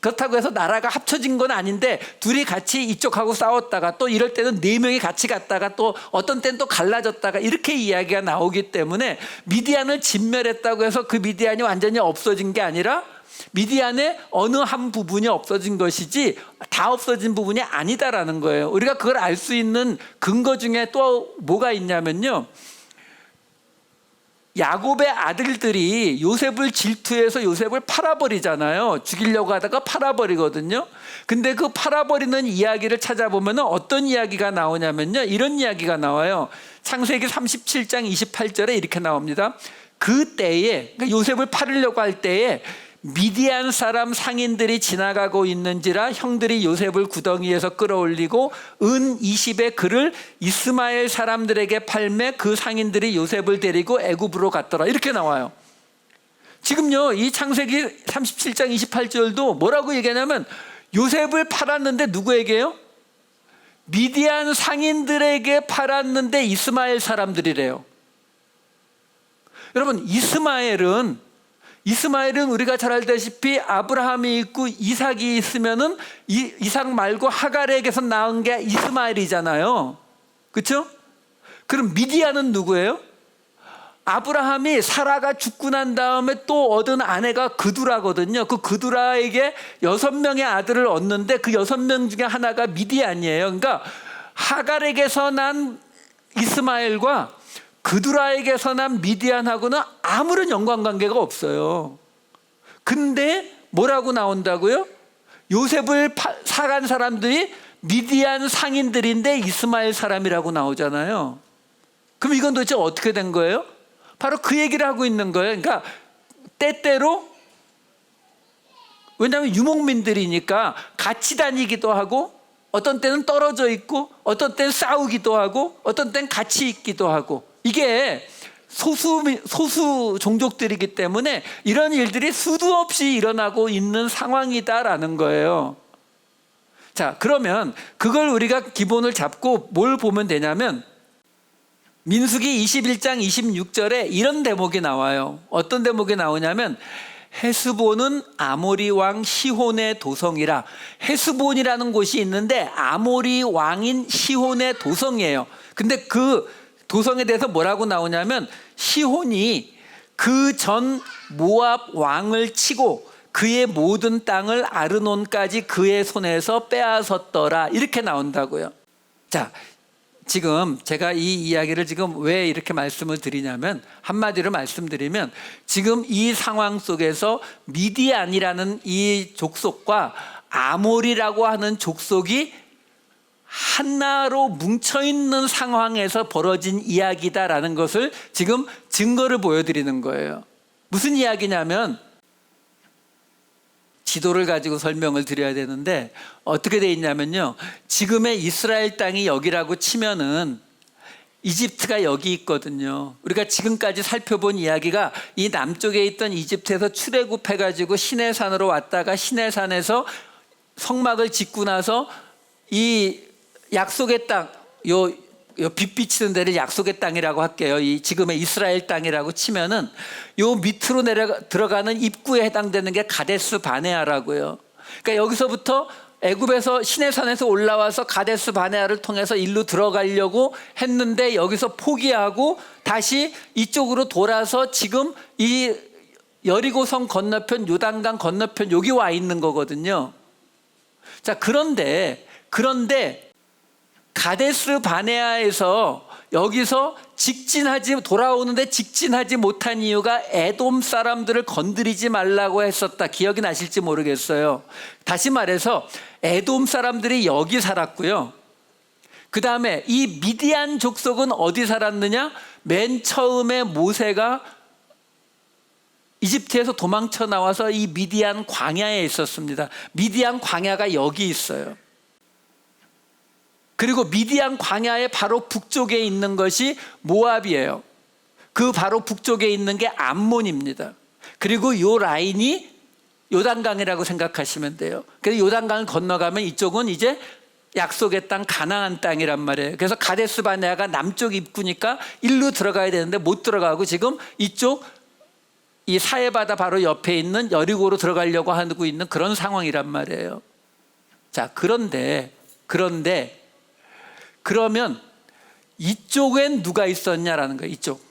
그렇다고 해서 나라가 합쳐진 건 아닌데 둘이 같이 이쪽하고 싸웠다가 또 이럴 때는 4명이 같이 갔다가 또 어떤 때는 또 갈라졌다가 이렇게 이야기가 나오기 때문에 미디안을 진멸했다고 해서 그 미디안이 완전히 없어진 게 아니라 미디안의 어느 한 부분이 없어진 것이지 다 없어진 부분이 아니다라는 거예요. 우리가 그걸 알 수 있는 근거 중에 또 뭐가 있냐면요, 야곱의 아들들이 요셉을 질투해서 요셉을 팔아버리잖아요. 죽이려고 하다가 팔아버리거든요. 근데 그 팔아버리는 이야기를 찾아보면 어떤 이야기가 나오냐면요, 이런 이야기가 나와요. 창세기 37장 28절에 이렇게 나옵니다. 그 때에, 그러니까 요셉을 팔으려고 할 때에 미디안 사람 상인들이 지나가고 있는지라 형들이 요셉을 구덩이에서 끌어올리고 은 20의 그를 이스마엘 사람들에게 팔매 그 상인들이 요셉을 데리고 애굽으로 갔더라, 이렇게 나와요. 지금요, 이 창세기 37장 28절도 뭐라고 얘기하냐면 요셉을 팔았는데 누구에게요? 미디안 상인들에게 팔았는데 이스마엘 사람들이래요. 여러분, 이스마엘은 우리가 잘 알다시피 아브라함이 있고 이삭이 있으면은 이삭 말고 하갈에게서 낳은 게 이스마엘이잖아요. 그렇죠? 그럼 미디안은 누구예요? 아브라함이 사라가 죽고 난 다음에 또 얻은 아내가 그두라거든요. 그 그두라에게 6명의 아들을 얻는데 그 6명 중에 하나가 미디안이에요. 그러니까 하갈에게서 난 이스마엘과 그두라에게서 난 미디안하고는 아무런 연관관계가 없어요. 근데 뭐라고 나온다고요? 요셉을 사간 사람들이 미디안 상인들인데 이스마엘 사람이라고 나오잖아요. 그럼 이건 도대체 어떻게 된 거예요? 바로 그 얘기를 하고 있는 거예요. 그러니까 때때로, 왜냐하면 유목민들이니까 같이 다니기도 하고 어떤 때는 떨어져 있고 어떤 때는 싸우기도 하고 어떤 때는 같이 있기도 하고, 이게 소수 종족들이기 때문에 이런 일들이 수도 없이 일어나고 있는 상황이다라는 거예요. 자, 그러면 그걸 우리가 기본을 잡고 뭘 보면 되냐면 민수기 21장 26절에 이런 대목이 나와요. 어떤 대목이 나오냐면 헤스본은 아모리 왕 시혼의 도성이라. 헤스본이라는 곳이 있는데 아모리 왕인 시혼의 도성이에요. 근데 그 도성에 대해서 뭐라고 나오냐면 시혼이 그 전 모압 왕을 치고 그의 모든 땅을 아르논까지 그의 손에서 빼앗았더라, 이렇게 나온다고요. 자, 지금 제가 이 이야기를 지금 왜 이렇게 말씀을 드리냐면, 한마디로 말씀드리면 지금 이 상황 속에서 미디안이라는 이 족속과 아모리라고 하는 족속이 하나로 뭉쳐있는 상황에서 벌어진 이야기다라는 것을 지금 증거를 보여드리는 거예요. 무슨 이야기냐면, 지도를 가지고 설명을 드려야 되는데 어떻게 돼 있냐면요, 지금의 이스라엘 땅이 여기라고 치면은 이집트가 여기 있거든요. 우리가 지금까지 살펴본 이야기가 이 남쪽에 있던 이집트에서 출애굽해가지고 시내산으로 왔다가 시내산에서 성막을 짓고 나서 이 약속의 땅, 요 빛 비치는 데를 약속의 땅이라고 할게요. 이 지금의 이스라엘 땅이라고 치면은 요 밑으로 들어가는 입구에 해당되는 게 가데스 바네아라고요. 그러니까 여기서부터 애굽에서 시내산에서 올라와서 가데스 바네아를 통해서 일로 들어가려고 했는데 여기서 포기하고 다시 이쪽으로 돌아서 지금 이 여리고성 건너편, 요단강 건너편 여기 와 있는 거거든요. 자, 그런데 가데스 바네아에서 여기서 돌아오는데 직진하지 못한 이유가 에돔 사람들을 건드리지 말라고 했었다. 기억이 나실지 모르겠어요. 다시 말해서 에돔 사람들이 여기 살았고요. 그 다음에 이 미디안 족속은 어디 살았느냐? 맨 처음에 모세가 이집트에서 도망쳐 나와서 이 미디안 광야에 있었습니다. 미디안 광야가 여기 있어요. 그리고 미디안 광야의 바로 북쪽에 있는 것이 모압이에요. 그 바로 북쪽에 있는 게 암몬입니다. 그리고 요 라인이 요단강이라고 생각하시면 돼요. 그래서 요단강을 건너가면 이쪽은 이제 약속의 땅, 가나안 땅이란 말이에요. 그래서 가데스 바네아가 남쪽 입구니까 일로 들어가야 되는데 못 들어가고 지금 이쪽 이 사해바다 바로 옆에 있는 여리고로 들어가려고 하고 있는 그런 상황이란 말이에요. 자, 그런데 그러면 이쪽엔 누가 있었냐라는 거예요. 이쪽.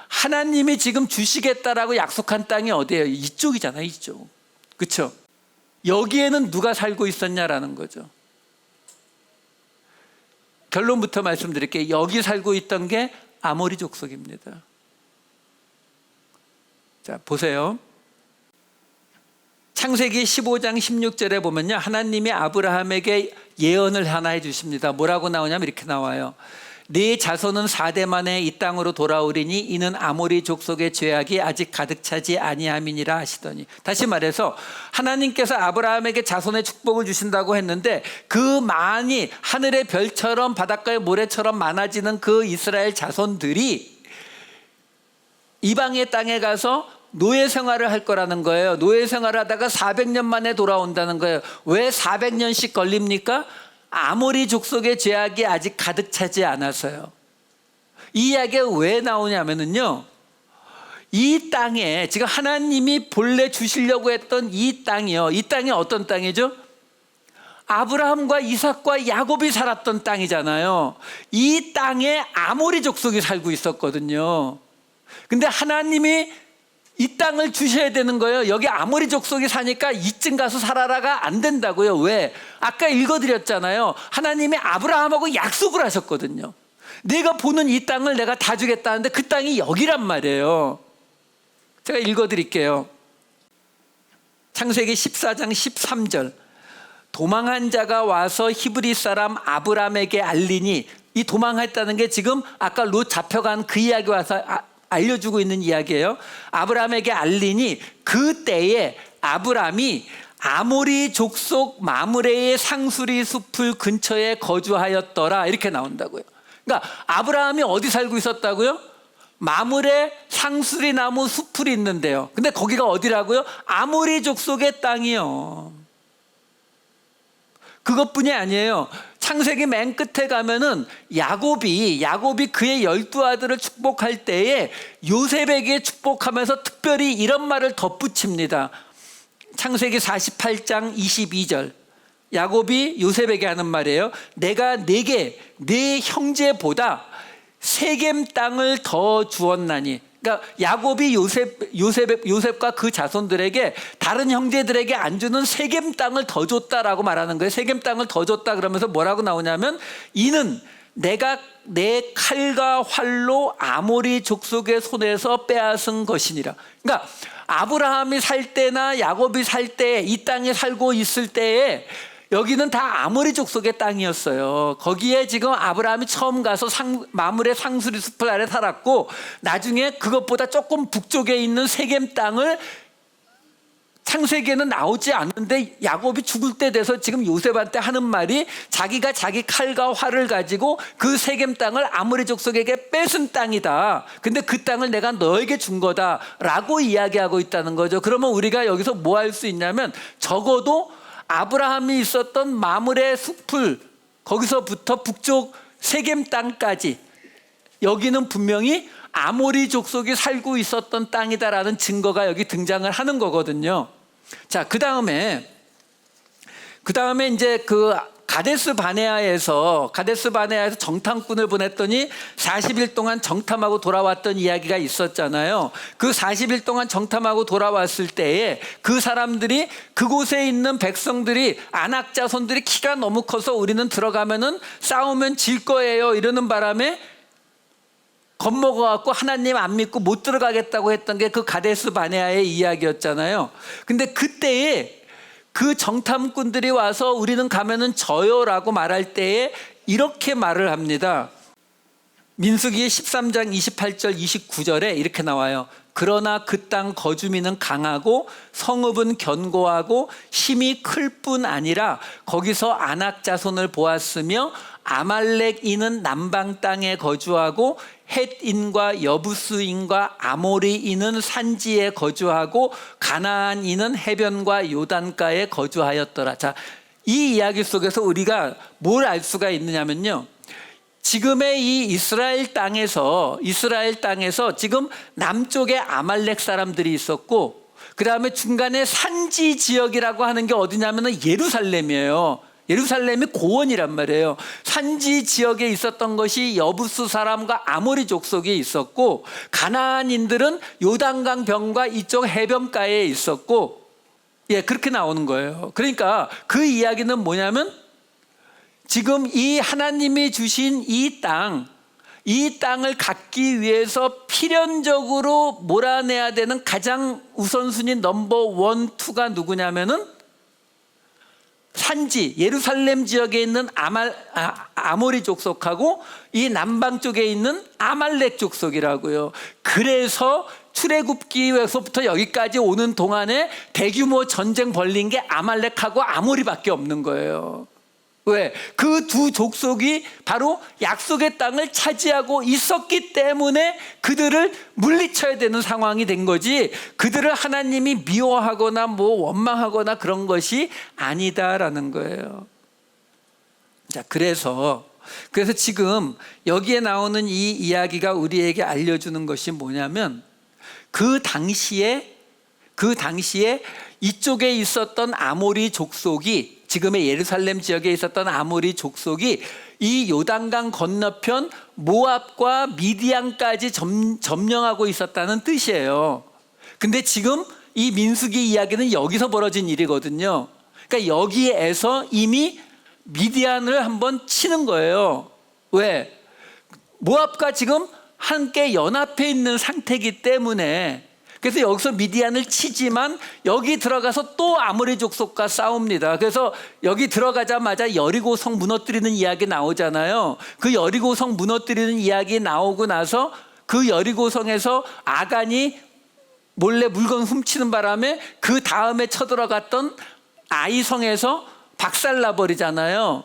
하나님이 지금 주시겠다라고 약속한 땅이 어디예요? 이쪽이잖아요. 이쪽. 그렇죠? 여기에는 누가 살고 있었냐라는 거죠. 결론부터 말씀드릴게요. 여기 살고 있던 게 아모리 족속입니다. 자, 보세요. 창세기 15장 16절에 보면요, 하나님이 아브라함에게 예언을 하나 해주십니다. 뭐라고 나오냐면 이렇게 나와요. 네 자손은 4대 만에 이 땅으로 돌아오리니 이는 아모리 족속의 죄악이 아직 가득 차지 아니함이니라 하시더니. 다시 말해서 하나님께서 아브라함에게 자손의 축복을 주신다고 했는데 그 많이 하늘의 별처럼 바닷가의 모래처럼 많아지는 그 이스라엘 자손들이 이방의 땅에 가서 노예 생활을 할 거라는 거예요. 노예 생활을 하다가 400년 만에 돌아온다는 거예요. 왜 400년씩 걸립니까? 아모리 족속의 죄악이 아직 가득 차지 않아서요. 이 이야기가 왜 나오냐면요, 이 땅에 지금 하나님이 본래 주시려고 했던 이 땅이요, 이 땅이 어떤 땅이죠? 아브라함과 이삭과 야곱이 살았던 땅이잖아요. 이 땅에 아모리 족속이 살고 있었거든요. 근데 하나님이 이 땅을 주셔야 되는 거예요. 여기 아모리 족속이 사니까 이쯤 가서 살아라가 안 된다고요. 왜? 아까 읽어드렸잖아요. 하나님이 아브라함하고 약속을 하셨거든요. 내가 보는 이 땅을 내가 다 주겠다는데 그 땅이 여기란 말이에요. 제가 읽어드릴게요. 창세기 14장 13절. 도망한 자가 와서 히브리 사람 아브람에게 알리니, 이 도망했다는 게 지금 아까 롯 잡혀간 그 이야기 와서 알려주고 있는 이야기예요. 아브람에게 알리니 그때에 아브람이 아모리 족속 마므레의 상수리 숲을 근처에 거주하였더라, 이렇게 나온다고요. 그러니까 아브라함이 어디 살고 있었다고요? 마므레 상수리 나무 숲이 있는데요. 근데 거기가 어디라고요? 아모리 족속의 땅이요. 그것뿐이 아니에요. 창세기 맨 끝에 가면은 야곱이 그의 12아들을 축복할 때에 요셉에게 축복하면서 특별히 이런 말을 덧붙입니다. 창세기 48장 22절. 야곱이 요셉에게 하는 말이에요. 내가 네게 네 형제보다 세겜 땅을 더 주었나니. 그러니까 야곱이 요셉과 그 자손들에게 다른 형제들에게 안 주는 세겜 땅을 더 줬다라고 말하는 거예요. 세겜 땅을 더 줬다 그러면서 뭐라고 나오냐면, 이는 내가 내 칼과 활로 아모리 족속의 손에서 빼앗은 것이니라. 그러니까 아브라함이 살 때나 야곱이 살 때, 이 땅에 살고 있을 때에 여기는 다 아모리 족속의 땅이었어요. 거기에 지금 아브라함이 처음 가서 마므레 상수리 숲을 아래 살았고, 나중에 그것보다 조금 북쪽에 있는 세겜 땅을, 창세기에는 나오지 않는데 야곱이 죽을 때 돼서 지금 요셉한테 하는 말이, 자기가 자기 칼과 활을 가지고 그 세겜 땅을 아모리 족속에게 뺏은 땅이다. 근데 그 땅을 내가 너에게 준 거다라고 이야기하고 있다는 거죠. 그러면 우리가 여기서 뭐 할 수 있냐면, 적어도 아브라함이 있었던 마므레 숲을, 거기서부터 북쪽 세겜 땅까지, 여기는 분명히 아모리 족속이 살고 있었던 땅이다라는 증거가 여기 등장을 하는 거거든요. 자, 그 다음에 이제 그 가데스 바네아에서 정탐꾼을 보냈더니 40일 동안 정탐하고 돌아왔던 이야기가 있었잖아요. 그 40일 동안 정탐하고 돌아왔을 때에 그 사람들이, 그곳에 있는 백성들이, 아낙 자손들이 키가 너무 커서 우리는 들어가면은 싸우면 질 거예요 이러는 바람에 겁먹어갖고 하나님 안 믿고 못 들어가겠다고 했던 게 그 가데스 바네아의 이야기였잖아요. 근데 그때에 그 정탐꾼들이 와서 우리는 가면은 져요라고 말할 때에 이렇게 말을 합니다. 민수기 13장 28절 29절에 이렇게 나와요. 그러나 그 땅 거주민은 강하고 성읍은 견고하고 힘이 클 뿐 아니라 거기서 아낙 자손을 보았으며 아말렉인은 남방 땅에 거주하고 헷인과 여부스인과 아모리인은 산지에 거주하고 가나안인은 해변과 요단가에 거주하였더라. 자, 이 이야기 속에서 우리가 뭘 알 수가 있느냐면요, 지금의 이 이스라엘 땅에서 지금 남쪽에 아말렉 사람들이 있었고, 그 다음에 중간에 산지 지역이라고 하는 게 어디냐면은 예루살렘이에요. 예루살렘이 고원이란 말이에요. 산지 지역에 있었던 것이 여부스 사람과 아모리 족속이 있었고, 가나안인들은 요단강 병과 이쪽 해변가에 있었고, 그렇게 나오는 거예요. 그러니까 그 이야기는 뭐냐면, 지금 이 하나님이 주신 이 땅을 갖기 위해서 필연적으로 몰아내야 되는 가장 우선순위 넘버 1, 2가 누구냐면은 산지 예루살렘 지역에 있는 아모리 족속하고 이 남방 쪽에 있는 아말렉 족속이라고요. 그래서 출애굽기에서부터 여기까지 오는 동안에 대규모 전쟁 벌린 게 아말렉하고 아모리밖에 없는 거예요. 왜? 그 두 족속이 바로 약속의 땅을 차지하고 있었기 때문에 그들을 물리쳐야 되는 상황이 된 거지, 그들을 하나님이 미워하거나 원망하거나 그런 것이 아니다라는 거예요. 자, 그래서 지금 여기에 나오는 이 이야기가 우리에게 알려주는 것이 뭐냐면, 그 당시에 이쪽에 있었던 아모리 족속이, 지금의 예루살렘 지역에 있었던 아모리 족속이 이 요단강 건너편 모압과 미디안까지 점령하고 있었다는 뜻이에요. 근데 지금 이 민수기 이야기는 여기서 벌어진 일이거든요. 그러니까 여기에서 이미 미디안을 한번 치는 거예요. 왜? 모압과 지금 함께 연합해 있는 상태이기 때문에. 그래서 여기서 미디안을 치지만 여기 들어가서 또 아모리 족속과 싸웁니다. 그래서 여기 들어가자마자 여리고성 무너뜨리는 이야기 나오잖아요. 그 여리고성 무너뜨리는 이야기 나오고 나서 그 여리고성에서 아간이 몰래 물건 훔치는 바람에 그 다음에 쳐들어갔던 아이성에서 박살나버리잖아요.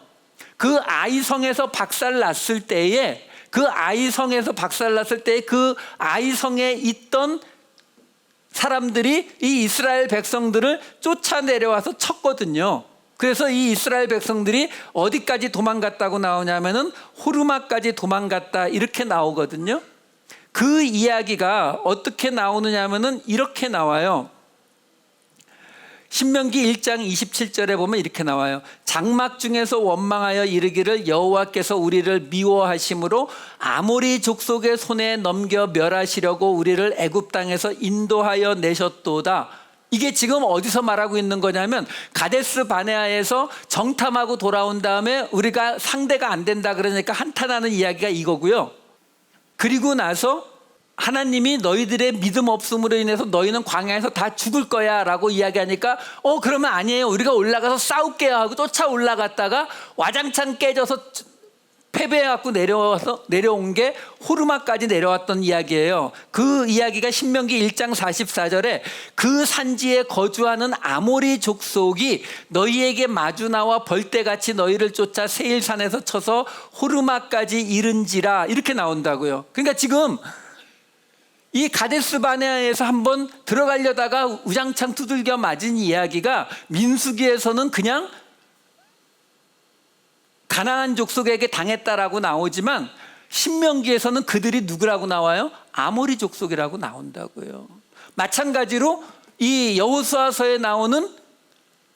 그 아이성에서 박살났을 때에 그 아이성에 있던 사람들이 이 이스라엘 백성들을 쫓아내려와서 쳤거든요. 그래서 이 이스라엘 백성들이 어디까지 도망갔다고 나오냐면은 호르마까지 도망갔다 이렇게 나오거든요. 그 이야기가 어떻게 나오느냐 하면은 이렇게 나와요. 신명기 1장 27절에 보면 이렇게 나와요. 장막 중에서 원망하여 이르기를 여호와께서 우리를 미워하심으로 아모리 족속의 손에 넘겨 멸하시려고 우리를 애굽 땅에서 인도하여 내셨도다. 이게 지금 어디서 말하고 있는 거냐면 가데스 바네아에서 정탐하고 돌아온 다음에 우리가 상대가 안 된다 그러니까 한탄하는 이야기가 이거고요. 그리고 나서 하나님이 너희들의 믿음 없음으로 인해서 너희는 광야에서 다 죽을 거야 라고 이야기하니까 그러면 아니에요, 우리가 올라가서 싸울게요 하고 쫓아 올라갔다가 와장창 깨져서 패배해갖고 내려온 게 호르마까지 내려왔던 이야기예요. 그 이야기가 신명기 1장 44절에 그 산지에 거주하는 아모리 족속이 너희에게 마주 나와 벌떼같이 너희를 쫓아 세일산에서 쳐서 호르마까지 이른지라 이렇게 나온다고요. 그러니까 지금 이 가데스 바네아에서 한번 들어가려다가 우장창 두들겨 맞은 이야기가 민수기에서는 그냥 가나안 족속에게 당했다라고 나오지만 신명기에서는 그들이 누구라고 나와요? 아모리 족속이라고 나온다고요. 마찬가지로 이 여호수아서에 나오는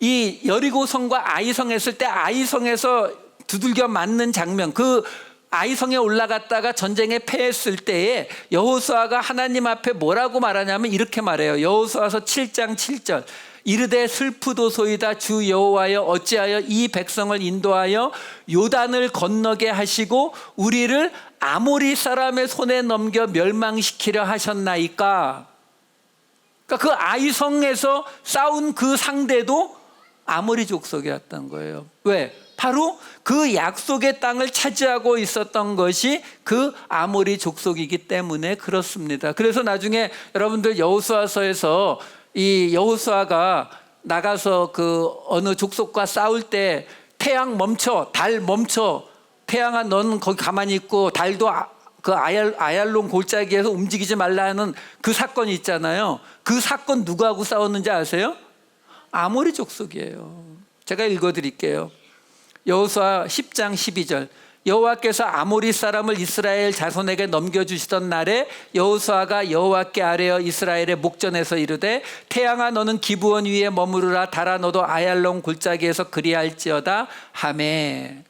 이 여리고성과 아이성 했을 때 아이성에서 두들겨 맞는 장면, 그 아이성에 올라갔다가 전쟁에 패했을 때에 여호수아가 하나님 앞에 뭐라고 말하냐면 이렇게 말해요. 여호수아서 7장 7절 이르되 슬프도소이다 주 여호와여 어찌하여 이 백성을 인도하여 요단을 건너게 하시고 우리를 아모리 사람의 손에 넘겨 멸망시키려 하셨나이까. 그러니까 그 아이성에서 싸운 그 상대도 아모리 족속이었던 거예요. 왜? 바로 그 약속의 땅을 차지하고 있었던 것이 그 아모리 족속이기 때문에 그렇습니다. 그래서 나중에 여러분들 여호수아서에서 이 여호수아가 나가서 그 어느 족속과 싸울 때 태양 멈춰, 달 멈춰, 태양아 너는 거기 가만히 있고 달도 그 아얄론 골짜기에서 움직이지 말라는 그 사건이 있잖아요. 그 사건 누구하고 싸웠는지 아세요? 아모리 족속이에요. 제가 읽어드릴게요. 여호수아 10장 12절 여호와께서 아모리 사람을 이스라엘 자손에게 넘겨주시던 날에 여호수아가 여호와께 아뢰어 이스라엘의 목전에서 이르되 태양아 너는 기브온 위에 머무르라 달아 너도 아얄론 골짜기에서 그리할지어다 하매.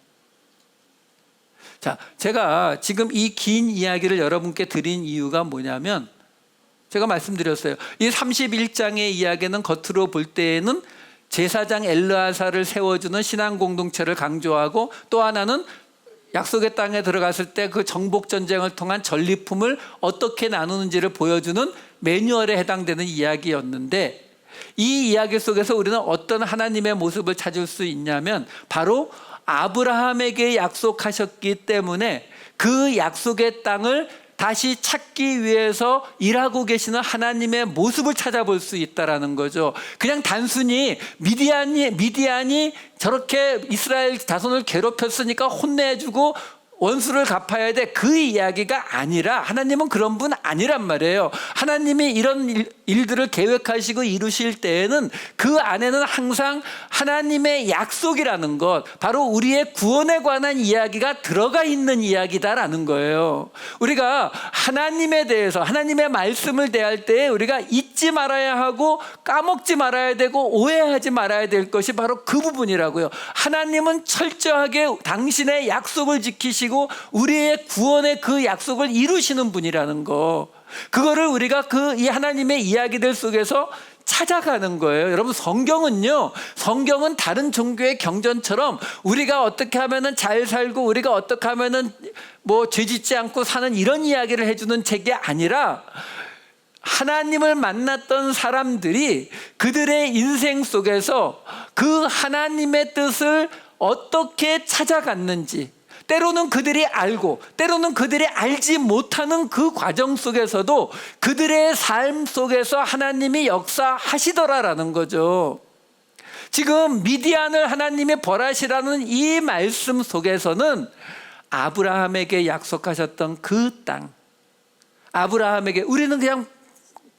자, 제가 지금 이 긴 이야기를 여러분께 드린 이유가 뭐냐면 제가 말씀드렸어요. 이 31장의 이야기는 겉으로 볼 때에는 제사장 엘르아사를 세워주는 신앙 공동체를 강조하고 또 하나는 약속의 땅에 들어갔을 때 그 정복 전쟁을 통한 전리품을 어떻게 나누는지를 보여주는 매뉴얼에 해당되는 이야기였는데 이 이야기 속에서 우리는 어떤 하나님의 모습을 찾을 수 있냐면 바로 아브라함에게 약속하셨기 때문에 그 약속의 땅을 다시 찾기 위해서 일하고 계시는 하나님의 모습을 찾아볼 수 있다는 거죠. 그냥 단순히 미디안이 저렇게 이스라엘 자손을 괴롭혔으니까 혼내주고 원수를 갚아야 돼, 그 이야기가 아니라, 하나님은 그런 분 아니란 말이에요. 하나님이 이런 일들을 계획하시고 이루실 때에는 그 안에는 항상 하나님의 약속이라는 것, 바로 우리의 구원에 관한 이야기가 들어가 있는 이야기다라는 거예요. 우리가 하나님에 대해서, 하나님의 말씀을 대할 때 우리가 잊지 말아야 하고 까먹지 말아야 되고 오해하지 말아야 될 것이 바로 그 부분이라고요. 하나님은 철저하게 당신의 약속을 지키시고 우리의 구원의 그 약속을 이루시는 분이라는 거, 그거를 우리가 이 하나님의 이야기들 속에서 찾아가는 거예요. 여러분, 성경은 다른 종교의 경전처럼 우리가 어떻게 하면은 잘 살고 우리가 어떻게 하면은 죄 짓지 않고 사는 이런 이야기를 해주는 책이 아니라, 하나님을 만났던 사람들이 그들의 인생 속에서 그 하나님의 뜻을 어떻게 찾아갔는지, 때로는 그들이 알고 때로는 그들이 알지 못하는 그 과정 속에서도 그들의 삶 속에서 하나님이 역사하시더라라는 거죠. 지금 미디안을 하나님이 벌하시라는 이 말씀 속에서는 아브라함에게 약속하셨던 그 땅, 아브라함에게, 우리는 그냥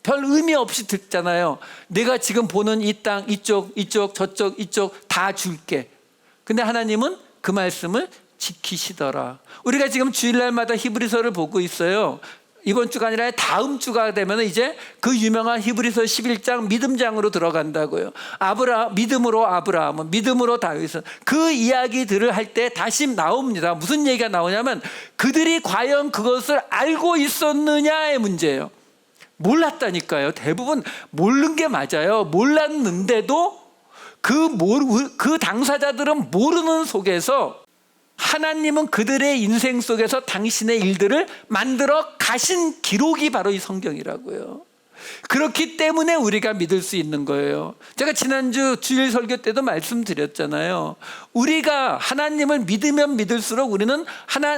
별 의미 없이 듣잖아요. 내가 지금 보는 이 땅, 이쪽 저쪽 이쪽 다 줄게. 근데 하나님은 그 말씀을 지키시더라. 우리가 지금 주일날마다 히브리서를 보고 있어요. 이번 주가 아니라 다음 주가 되면 이제 그 유명한 히브리서 11장 믿음장으로 들어간다고요. 믿음으로 아브라함은, 믿음으로 다윗은, 그 이야기들을 할 때 다시 나옵니다. 무슨 얘기가 나오냐면 그들이 과연 그것을 알고 있었느냐의 문제예요. 몰랐다니까요. 대부분 모르는 게 맞아요. 몰랐는데도 그 당사자들은 모르는 속에서 하나님은 그들의 인생 속에서 당신의 일들을 만들어 가신 기록이 바로 이 성경이라고요. 그렇기 때문에 우리가 믿을 수 있는 거예요. 제가 지난주 주일 설교 때도 말씀드렸잖아요. 우리가 하나님을 믿으면 믿을수록 우리는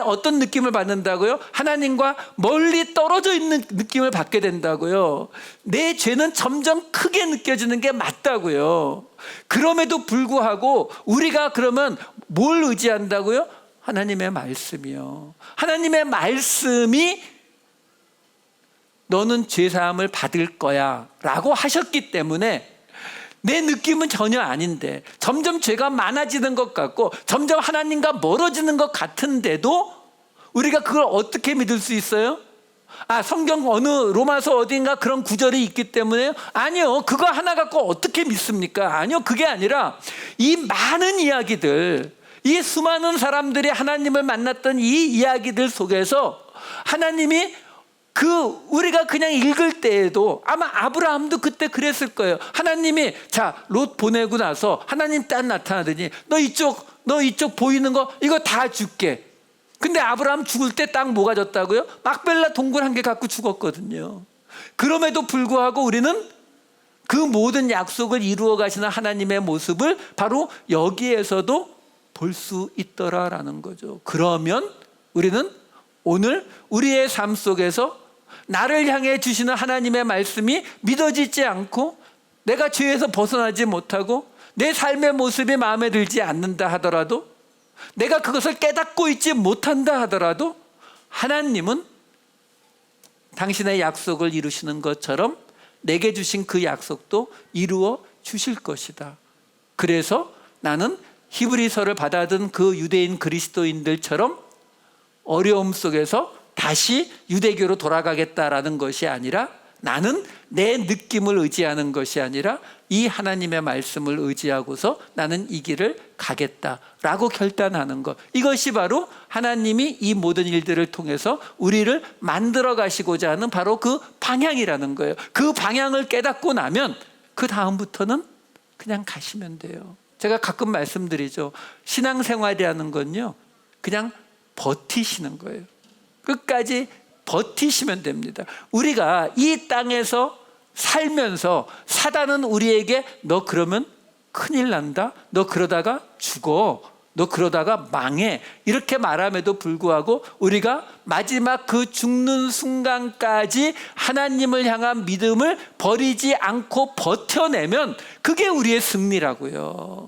어떤 느낌을 받는다고요? 하나님과 멀리 떨어져 있는 느낌을 받게 된다고요. 내 죄는 점점 크게 느껴지는 게 맞다고요. 그럼에도 불구하고 우리가 그러면 뭘 의지한다고요? 하나님의 말씀이요. 하나님의 말씀이 너는 죄사함을 받을 거야 라고 하셨기 때문에 내 느낌은 전혀 아닌데 점점 죄가 많아지는 것 같고 점점 하나님과 멀어지는 것 같은데도 우리가 그걸 어떻게 믿을 수 있어요? 성경 어느 로마서 어딘가 그런 구절이 있기 때문에요? 아니요. 그거 하나 갖고 어떻게 믿습니까? 아니요. 그게 아니라 이 많은 이야기들, 이 수많은 사람들이 하나님을 만났던 이 이야기들 속에서 하나님이 우리가 그냥 읽을 때에도 아마 아브라함도 그때 그랬을 거예요. 하나님이 롯 보내고 나서 하나님 딱 나타나더니 너 이쪽 보이는 거 이거 다 줄게. 근데 아브라함 죽을 때 딱 뭐가 졌다고요? 막벨라 동굴 한 개 갖고 죽었거든요. 그럼에도 불구하고 우리는 그 모든 약속을 이루어 가시는 하나님의 모습을 바로 여기에서도 볼 수 있더라라는 거죠. 그러면 우리는 오늘 우리의 삶 속에서 나를 향해 주시는 하나님의 말씀이 믿어지지 않고 내가 죄에서 벗어나지 못하고 내 삶의 모습이 마음에 들지 않는다 하더라도, 내가 그것을 깨닫고 있지 못한다 하더라도 하나님은 당신의 약속을 이루시는 것처럼 내게 주신 그 약속도 이루어 주실 것이다. 그래서 나는 히브리서를 받아든 그 유대인 그리스도인들처럼 어려움 속에서 다시 유대교로 돌아가겠다라는 것이 아니라, 나는 내 느낌을 의지하는 것이 아니라 이 하나님의 말씀을 의지하고서 나는 이 길을 가겠다라고 결단하는 것, 이것이 바로 하나님이 이 모든 일들을 통해서 우리를 만들어 가시고자 하는 바로 그 방향이라는 거예요. 그 방향을 깨닫고 나면 그 다음부터는 그냥 가시면 돼요. 제가 가끔 말씀드리죠. 신앙생활이라는 건요, 그냥 버티시는 거예요. 끝까지 버티시면 됩니다. 우리가 이 땅에서 살면서 사단은 우리에게 너 그러면 큰일 난다, 너 그러다가 죽어, 너 그러다가 망해, 이렇게 말함에도 불구하고 우리가 마지막 그 죽는 순간까지 하나님을 향한 믿음을 버리지 않고 버텨내면 그게 우리의 승리라고요.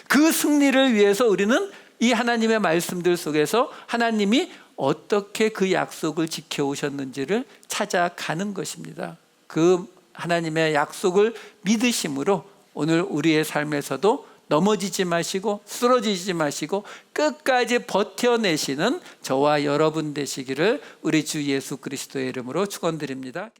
그 승리를 위해서 우리는 이 하나님의 말씀들 속에서 하나님이 어떻게 그 약속을 지켜오셨는지를 찾아가는 것입니다. 그 하나님의 약속을 믿으심으로 오늘 우리의 삶에서도 넘어지지 마시고 쓰러지지 마시고 끝까지 버텨내시는 저와 여러분 되시기를 우리 주 예수 그리스도의 이름으로 축원드립니다.